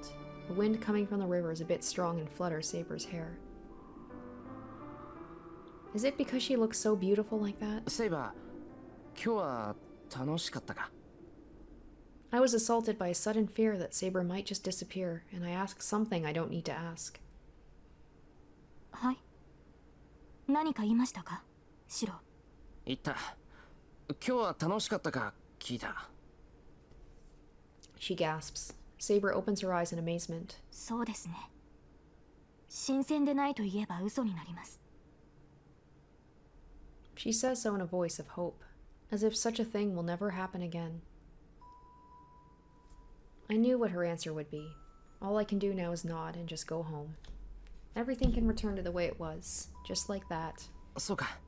The wind coming from the river is a bit strong and flutters Saber's hair. Is it because she looks so beautiful like that? セイバー、今日は楽しかったか？ I was assaulted by a sudden fear that Saber might just disappear, and I asked something I don't need to ask. はい。何か言いましたか、シロ？言った。今日は楽しかったか聞いた。She gasps. Saber opens her eyes in amazement. そうですね。新鮮でないと言えば嘘になります。She says so in a voice of hope, as if such a thing will never happen again. I knew what her answer would be. All I can do now is nod and just go home. Everything can return to the way it was, just like that. そうか。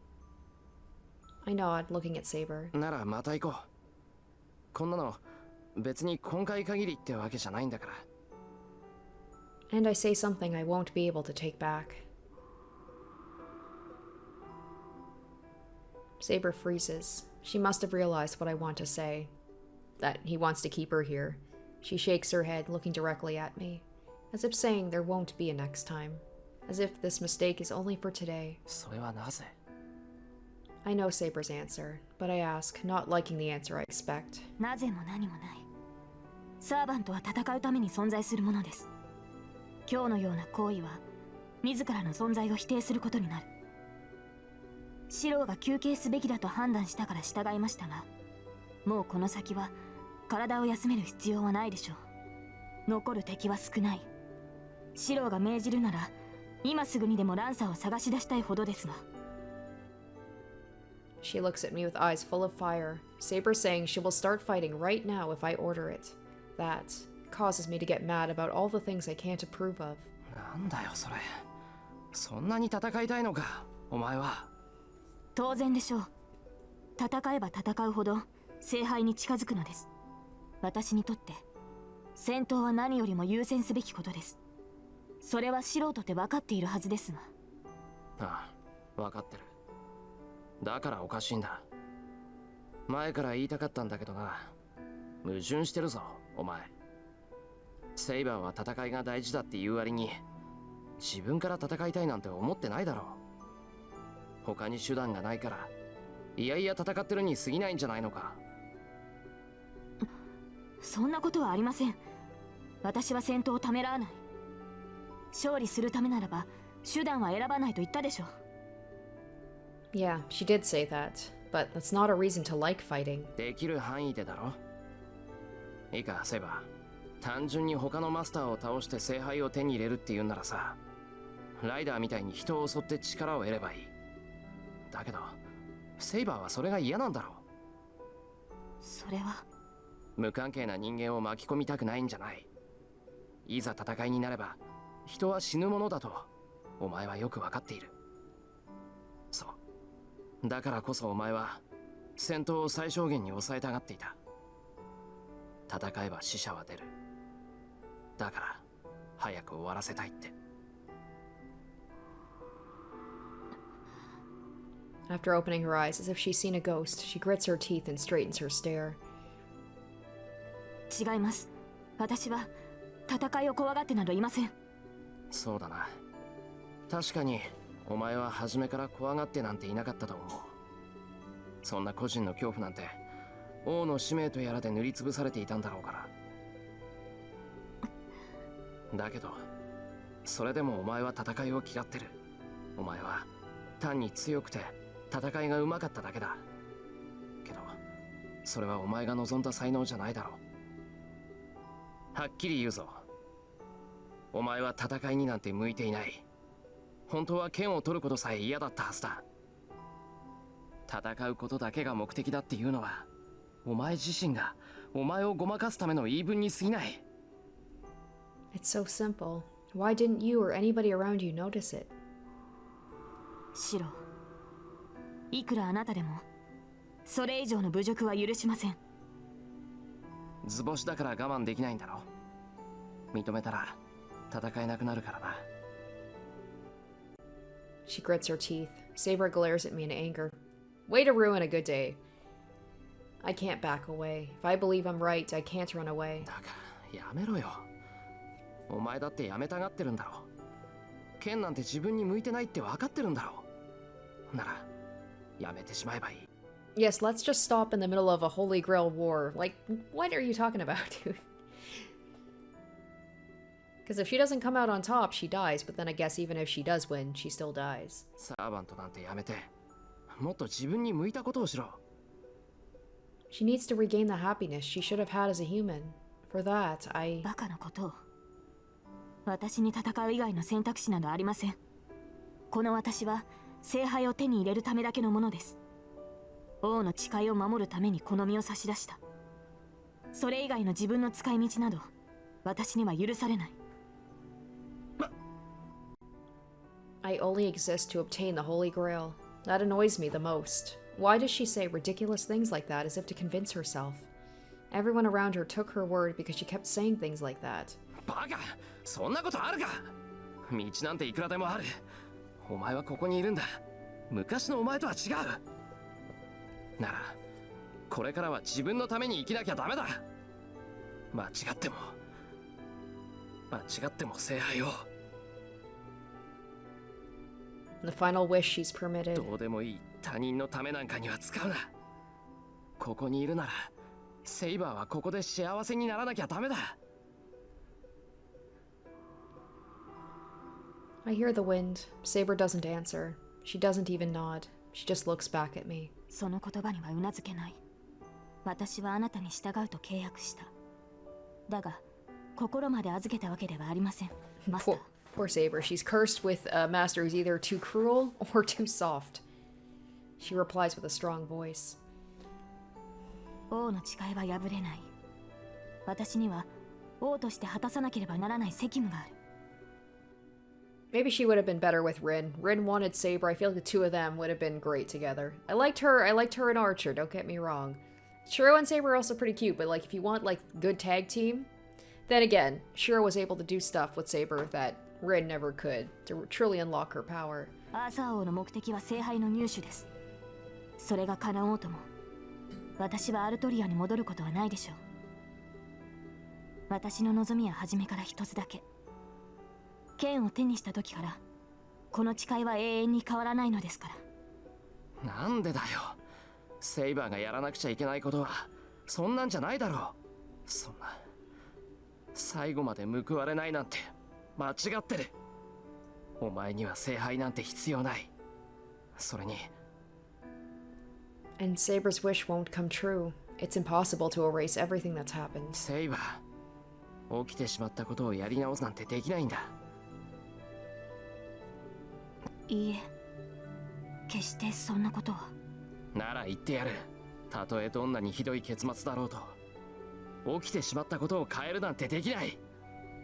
I nod, looking at Saber. ならまた行こう。こんなの別に今回限りってわけじゃないんだから。 And I say something I won't be able to take back. Saber freezes. She must have realized what I want to say. That he wants to keep her here. She shakes her head, looking directly at me, as if saying there won't be a next time. As if this mistake is only for today. それはなぜ？ I know Saber's answer, but I ask, not liking the answer I expect. なぜも何もない。サーバントは戦うために存在するものです。今日のような行為は自らの存在を否定することになる。シローが休憩すべきだと判断したから従いましたが、もうこの先は体を休める必要はないでしょう。残る敵は少ない。シローが命じるなら今すぐにでもランサーを探し出したいほどですが。 She looks at me with eyes full of fire, Saber saying she will start fighting right now if I order it. That causes me to get mad about all the things I can't approve of. なんだよそれ。そんなに戦いたいのか、お前は。当然でしょう。戦えば戦うほど聖杯に近づくのです。私にとって戦闘は何よりも優先すべきことです。それは素人って分かっているはずですが。ああ、分かってる。だからおかしいんだ。前から言いたかったんだけどな。矛盾してるぞ、お前。セイバーは戦いが大事だって言う割に、自分から戦いたいなんて思ってないだろう。他に手段がないから、いやいや戦ってるに過ぎないんじゃないのか。そんなことはありません。私は戦闘をためらわない。勝利するためならば手段は選ばないと言ったでしょう。 Yeah, she did say that, but that's not a reason to like fighting. できる範囲でだろ。いいか、セイバー。単純に他のマスターを倒して聖杯を手に入れるって言うんならさ、ライダーみたいに人を襲って力を得ればいい。だけど、セイバーはそれが嫌なんだろう。それは無関係な人間を巻き込みたくないんじゃない。いざ戦いになれば人は死ぬものだとお前はよく分かっている。そうだからこそお前は戦闘を最小限に抑えたがっていた。戦えば死者は出る。だから早く終わらせたいって。 After opening her eyes as if she's seen a ghost, she grits her teeth and straightens her stare. 違います。私は戦いを怖がってなどいません。そうだな。確かにお前は初めから怖がってなんていなかったと思う。そんな個人の恐怖なんて王の使命とやらで塗りつぶされていたんだろうから。だけどそれでもお前は戦いを嫌ってる。お前は単に強くて戦いが上手かっただけだ。けどそれはお前が望んだ才能じゃないだろう。はっきり言うぞ。お前は戦いになんて向いていない。本当は剣を取ることさえ嫌だったはずだ。戦うことだけが目的だっていうのはお前自身がお前をごまかすための言い分に過ぎない。 It's so simple. Why didn't you or anybody around you notice it? シロ、いくらあなたでもそれ以上の侮辱は許しません。図星だから我慢できないんだろ。認めたら戦えなくなるからな。 She grits her teeth. Saber glares at me in anger. Way to ruin a good day. I can't back away. If I believe I'm right, I can't run away. だからやめろよ。お前だってやめたがってるんだろ。剣なんて自分に向いてないって分かってるんだろ。ならやめてしまえばいい。 Yes, let's just stop in the middle of a Holy Grail war. Like, what are you talking about, dude? Because if she doesn't come out on top, she dies. But then I guess even if she does win, she still dies. サーバントなんてやめて、もっと自分に向いたことをしろ。 She needs to regain the happiness she should have had as a human. For that, I... バカなことを。私に戦う以外の選択肢などありません。この私は聖杯を手に入れるためだけのものです。王の誓いを守るためにこの身を差し出した。それ以外の自分の使い道など私には許されない。I only exist to obtain the Holy Grail. That annoys me the most. Why does she say ridiculous things like that as if to convince herself? Everyone around her took her word because she kept saying things like that. バカ、そんなことあるか。道なんていくらでもある。お前はここにいるんだ。昔のお前とは違う。なら、これからは自分のために生きなきゃダメだ。間違っても聖杯を。The final wish she's permitted. どうでもいい他人のためなんかには使うな。ここにいるなら、セイバーはここで幸せにならなきゃダメだ。I hear the wind. Saber doesn't answer. She doesn't even nod. She just looks back at me. その言葉にはうなずけない。私はあなたに従うと契約した。だが、心まで預けたわけではありません。マスター。Poor Saber. She's cursed with a master who's either too cruel or too soft. She replies with a strong voice. 王の誓いは破れない。私には王として果たさなければならない責務がある。Maybe she would have been better with Rin. Rin wanted Saber. I feel like the two of them would have been great together. I liked her in Archer, don't get me wrong. Shiro and Saber are also pretty cute, but like if you want like good tag team, then again, Shiro was able to do stuff with Saber that Rin never could to truly unlock her power. アーサー王の目的は聖杯の入手です。それが叶おうとも、私はアルトリアに戻ることはないでしょう。私の望みは初めから一つだけ。剣を手にした時から、この誓いは永遠に変わらないのですから。なんでだよ。セイバーがやらなくちゃいけないことはそんなんじゃないだろう。そんな最後まで報われないなんて間違ってる。お前には聖杯なんて必要ない。それに And Saber's wish won't come true. It's impossible to erase everything that's happened. セイバー、起きてしまったことをやり直すなんてできないんだ。いいえ、決してそんなことは。なら言ってやる。たとえどんなにひどい結末だろうと、起きてしまったことを変えるなんてできない。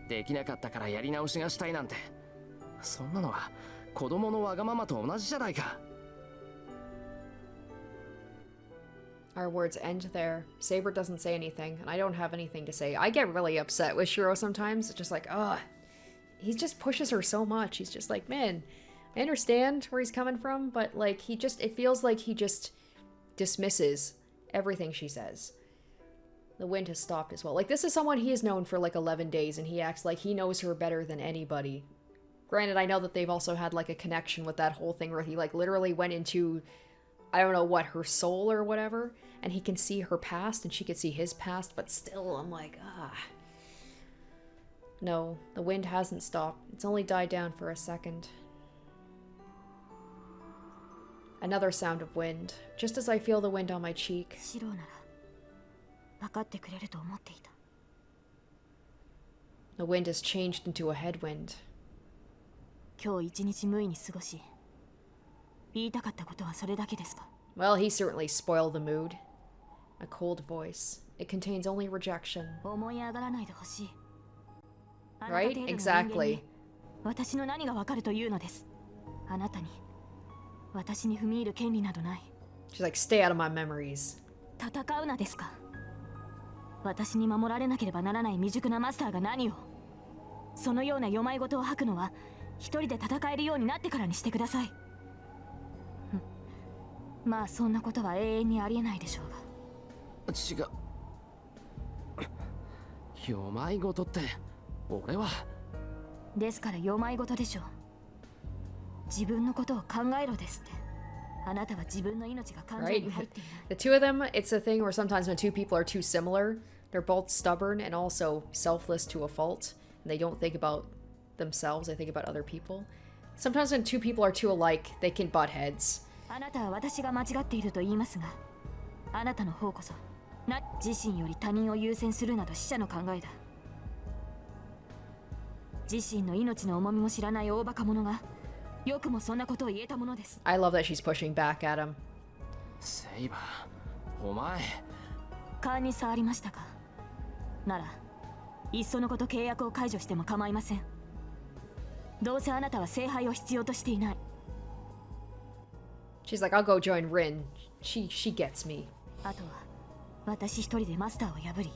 できなかったからやり直しがしたいなんて、そんなのは子供のわがままと同じじゃないか。Our words end there. Saber doesn't say anything, and I don't have anything to say. I get really upset with Shiro sometimes. It's just like, ugh. He just pushes her so much. He's just like, man, I understand where he's coming from, but like it feels like he just dismisses everything she says. The wind has stopped as well. Like, this is someone he has known for like 11 days, and he acts like he knows her better than anybody. Granted, I know that they've also had like a connection with that whole thing where he like literally went into, I don't know what, her soul or whatever, and he can see her past and she can see his past, but still, I'm like, ah. No, the wind hasn't stopped. It's only died down for a second. Another sound of wind, just as I feel the wind on my cheek. シローなら分かってくれると思っていた。The wind has changed into a headwind. 今日一日無意に過ごし、言いたかったことはそれだけですか。 Well, he certainly spoiled the mood. A cold voice. It contains only rejection. 思い上がらないでほしい。 Right? Exactly. 私の何がわかるというのです。あなたに私に踏み入る権利などない。 She's like, stay out of my memories. 戦うなですか。私に守られなければならない未熟なマスターが何を。そのような世まい事を吐くのは一人で戦えるようになってからにしてください。まあそんなことは永遠にありえないでしょうが。違う。世まい事って俺は。ですから世まい事でしょう。自分のことを考えろですって。あなたは自分の命が完全 Right? に入っていない。The two of them, it's a thing where sometimes when two people are too similar, they're both stubborn and also selfless to a fault. And they don't think about themselves, they think about other people. Sometimes when two people are too alike, they can butt heads. あなたは私が間違っていると言いますが、あなたの方こそ自身より他人を優先するなど死者の考えだ。自身の命の重みも知らない大バカ者がよくもそんなことを言えたものです。 I love that she's pushing back at him. セイバー、お前。勘に触りましたか。ならいっそのこと契約を解除しても構いません。どうせあなたは聖杯を必要としていない。 She's like, I'll go join Rin. She gets me. あとは私一人でマスターを破り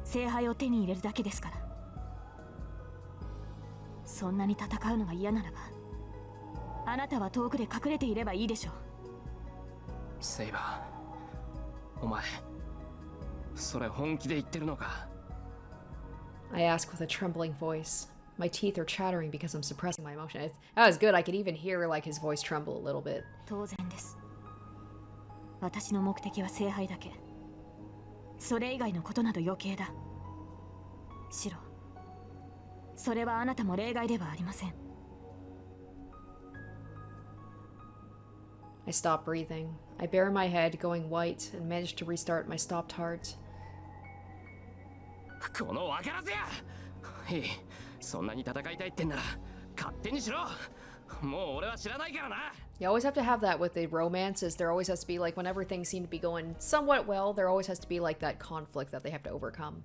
聖杯を手に入れるだけですから。そんなに戦うのが嫌ならばあなたは遠くで隠れていればいいでしょう。セイバー、お前それ本気で言ってるのか？ I ask with a trembling voice. My teeth are chattering because I'm suppressing my emotion. That was good. I could even hear like his voice tremble a little bit. 当然です。私の目的は聖杯だけ。それ以外のことなど余計だ。シロ、それはあなたも例外ではありません。 I stop breathing. I bare my head, going white, and manage to restart my stopped heart. このわからずや！いい、そんなに戦いたいってんなら勝手にしろ。もう俺は知らないからな。 You always have to have that with the romances. There always has to be like, whenever things seem to be going somewhat well, there always has to be like that conflict that they have to overcome.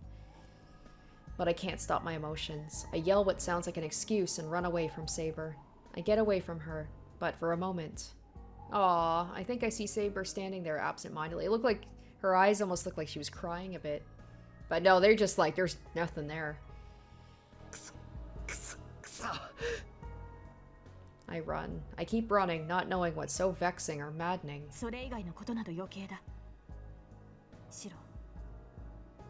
But I can't stop my emotions. I yell what sounds like an excuse and run away from Saber. I get away from her, but for a moment. Aw, I think I see Saber standing there absent-mindedly. It looked like her eyes almost looked like she was crying a bit. But no, they're just like, there's nothing there. I run. I keep running, not knowing what's so vexing or maddening. それ以外のことなど余計だ。シロ、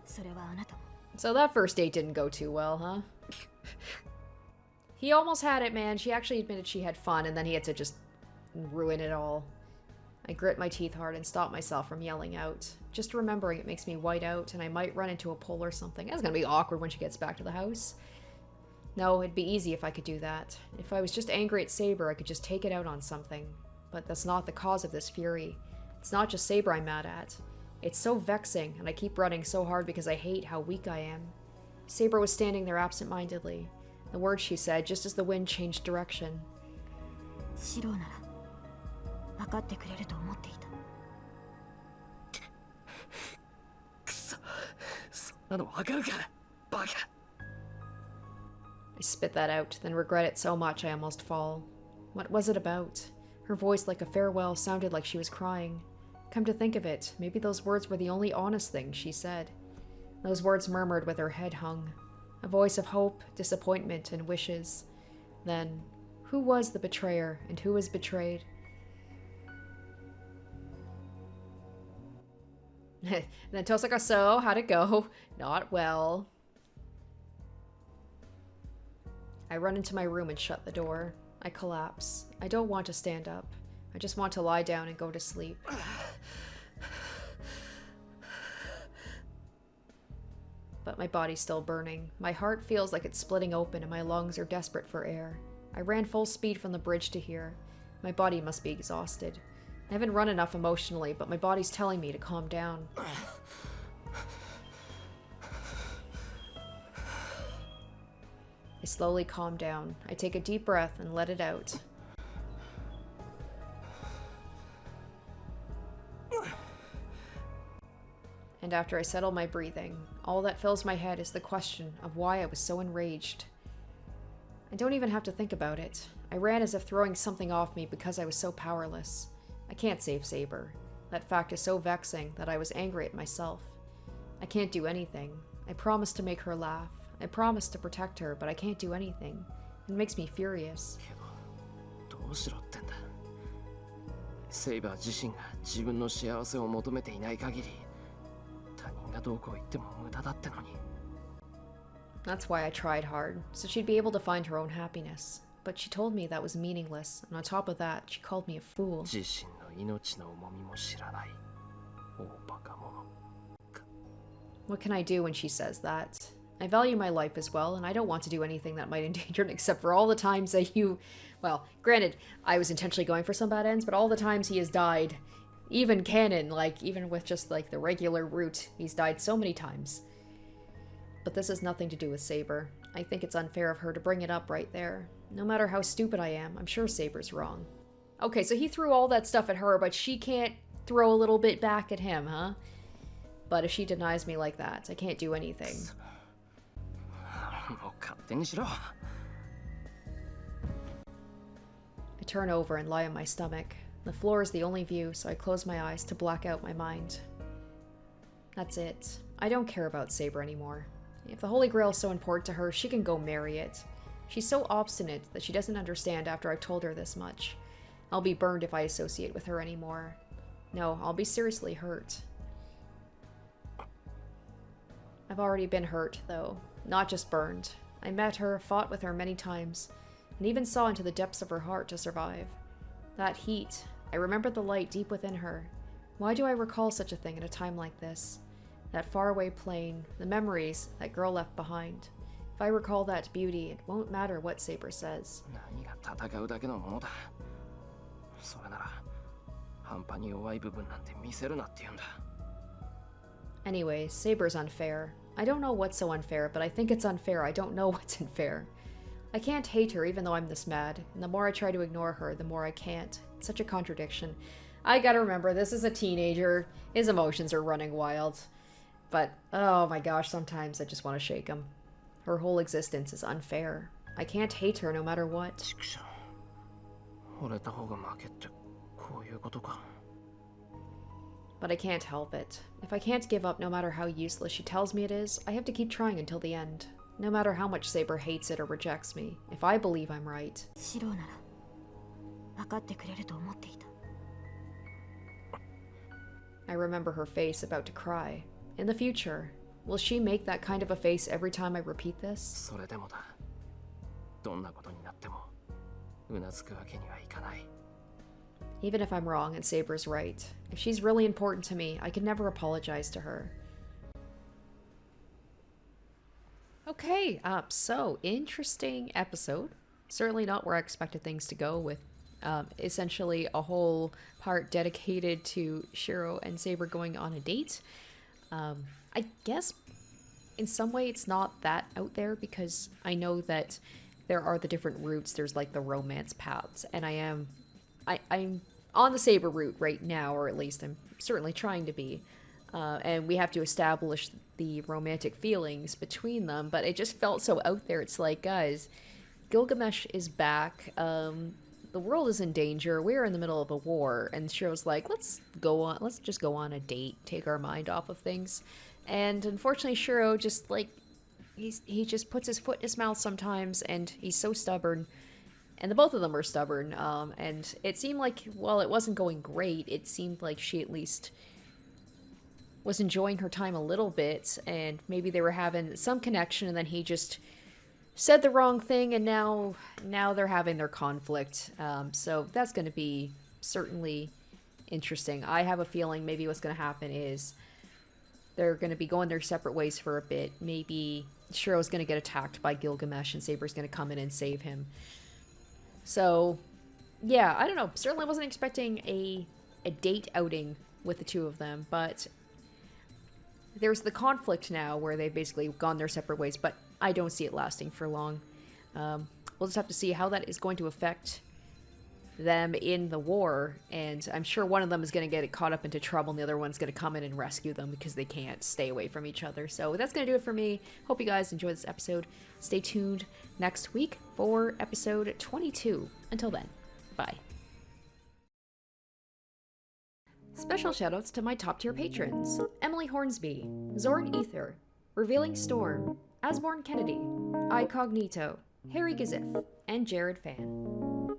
それはあなたも。 So that first date didn't go too well, huh? He almost had it, man. She actually admitted she had fun, and then he had to just ruin it all. I grit my teeth hard and stop myself from yelling out. Just remembering it makes me white out, and I might run into a pole or something. That's gonna be awkward when she gets back to the house. No, it'd be easy if I could do that. If I was just angry at Saber, I could just take it out on something. But that's not the cause of this fury. It's not just Saber I'm mad at. It's so vexing, and I keep running so hard because I hate how weak I am. Saber was standing there absent-mindedly. The words she said just as the wind changed direction. シロなら分かってくれると思っていた。くそ、そんなのわかるか、バカ。 I spit that out, then regret it so much I almost fall. What was it about? Her voice, like a farewell, sounded like she was crying. Come to think of it, maybe those words were the only honest things she said. Those words murmured with her head hung. A voice of hope, disappointment, and wishes. Then, who was the betrayer, and who was betrayed? Then Tosaka, so, how'd it go? Not well. I run into my room and shut the door. I collapse. I don't want to stand up. I just want to lie down and go to sleep. But my body's still burning. My heart feels like it's splitting open and my lungs are desperate for air. I ran full speed from the bridge to here. My body must be exhausted. I haven't run enough emotionally, but my body's telling me to calm down. I slowly calm down. I take a deep breath and let it out. And after I settle my breathing, all that fills my head is the question of why I was so enraged. I don't even have to think about it. I ran as if throwing something off me because I was so powerless. I can't save Saber. That fact is so vexing that I was angry at myself. I can't do anything. I promised to make her laugh. I promised to protect her, but I can't do anything. It makes me furious. どうしろってんだ。セイバー自身が自分の幸せを求めていない限り、他人がどうこう言っても無駄だってのに。That's why I tried hard, so she'd be able to find her own happiness. But she told me that was meaningless, and on top of that, she called me a fool. 自身の命の重みも知らない。大バカ者。What can I do when she says that? I value my life as well, and I don't want to do anything that might endanger it, except for all the times that you... Well, granted, I was intentionally going for some bad ends, but all the times he has died, even canon, like, even with just, like, the regular route, he's died so many times. But this has nothing to do with Saber. I think it's unfair of her to bring it up right there. No matter how stupid I am, I'm sure Saber's wrong. Okay, so he threw all that stuff at her, but she can't throw a little bit back at him, huh? But if she denies me like that, I can't do anything. もう勝手にしろ。turn over and lie on my stomach. The floor is the only view, so I close my eyes to black out my mind. That's it. I don't care about Saber anymore. If the Holy Grail is so important to her, she can go marry it. She's so obstinate that she doesn't understand after I've told her this much. I'll be burned if I associate with her anymore. No, I'll be seriously hurt. I've already been hurt, though. Not just burned. I met her, fought with her many times, and even saw into the depths of her heart to survive. That heat, I remember the light deep within her. Why do I recall such a thing at a time like this? That faraway plain, the memories that girl left behind. If I recall that beauty, it won't matter what Saber says. 何が戦うだけのものだ。それなら半端に弱い部分なんて見せるなって言うんだ。Anyway, Saber's unfair. I don't know what's so unfair, but I think it's unfair. I don't know what's unfair. I can't hate her even though I'm this mad, and the more I try to ignore her, the more I can't. It's such a contradiction. I gotta remember, this is a teenager. His emotions are running wild. But, oh my gosh, sometimes I just want to shake him. Her whole existence is unfair. I can't hate her no matter what. 惚れた方が負けってこういうことか。But I can't help it. If I can't give up no matter how useless she tells me it is, I have to keep trying until the end. No matter how much Saber hates it or rejects me, if I believe I'm right. シローなら分かってくれると思っていた。I remember her face about to cry. In the future, will she make that kind of a face every time I repeat this? それでもだ。どんなことになってもうなずくわけにはいかない。Even if I'm wrong and Saber's right, if she's really important to me, I can never apologize to her. Okay, so interesting episode. Certainly not where I expected things to go, with essentially a whole part dedicated to Shiro and Saber going on a date. I guess in some way it's not that out there because I know that there are the different routes. There's like the romance paths, and I'm on the Saber route right now, or at least I'm certainly trying to be. And we have to establish the romantic feelings between them, but it just felt so out there. It's like, guys, Gilgamesh is back. The world is in danger. We're in the middle of a war, and Shiro's like, let's just go on a date, take our mind off of things. And unfortunately, Shiro just like he just puts his foot in his mouth sometimes, and he's so stubborn. And the both of them are stubborn. And it seemed like, while it wasn't going great, it seemed like she at least was enjoying her time a little bit, and maybe they were having some connection, and then he just said the wrong thing, and now they're having their conflict. So that's going to be certainly interesting. I have a feeling maybe what's going to happen is they're going to be going their separate ways for a bit. Maybe Shiro's going to get attacked by Gilgamesh, and Saber's going to come in and save him. So, yeah, I don't know. Certainly wasn't expecting a date outing with the two of them, but there's the conflict now where they've basically gone their separate ways, but I don't see it lasting for long. We'll just have to see how that is going to affect them in the war, and I'm sure one of them is going to get caught up into trouble, and the other one's going to come in and rescue them because they can't stay away from each other. So that's going to do it for me. Hope you guys enjoyed this episode. Stay tuned next week for episode 22. Until then, bye. Special shoutouts to my top tier patrons: Emily Hornsby, Zorn Ether, Revealing Storm, Asborn Kennedy, Icognito, Harry Gazif, and Jared Fan.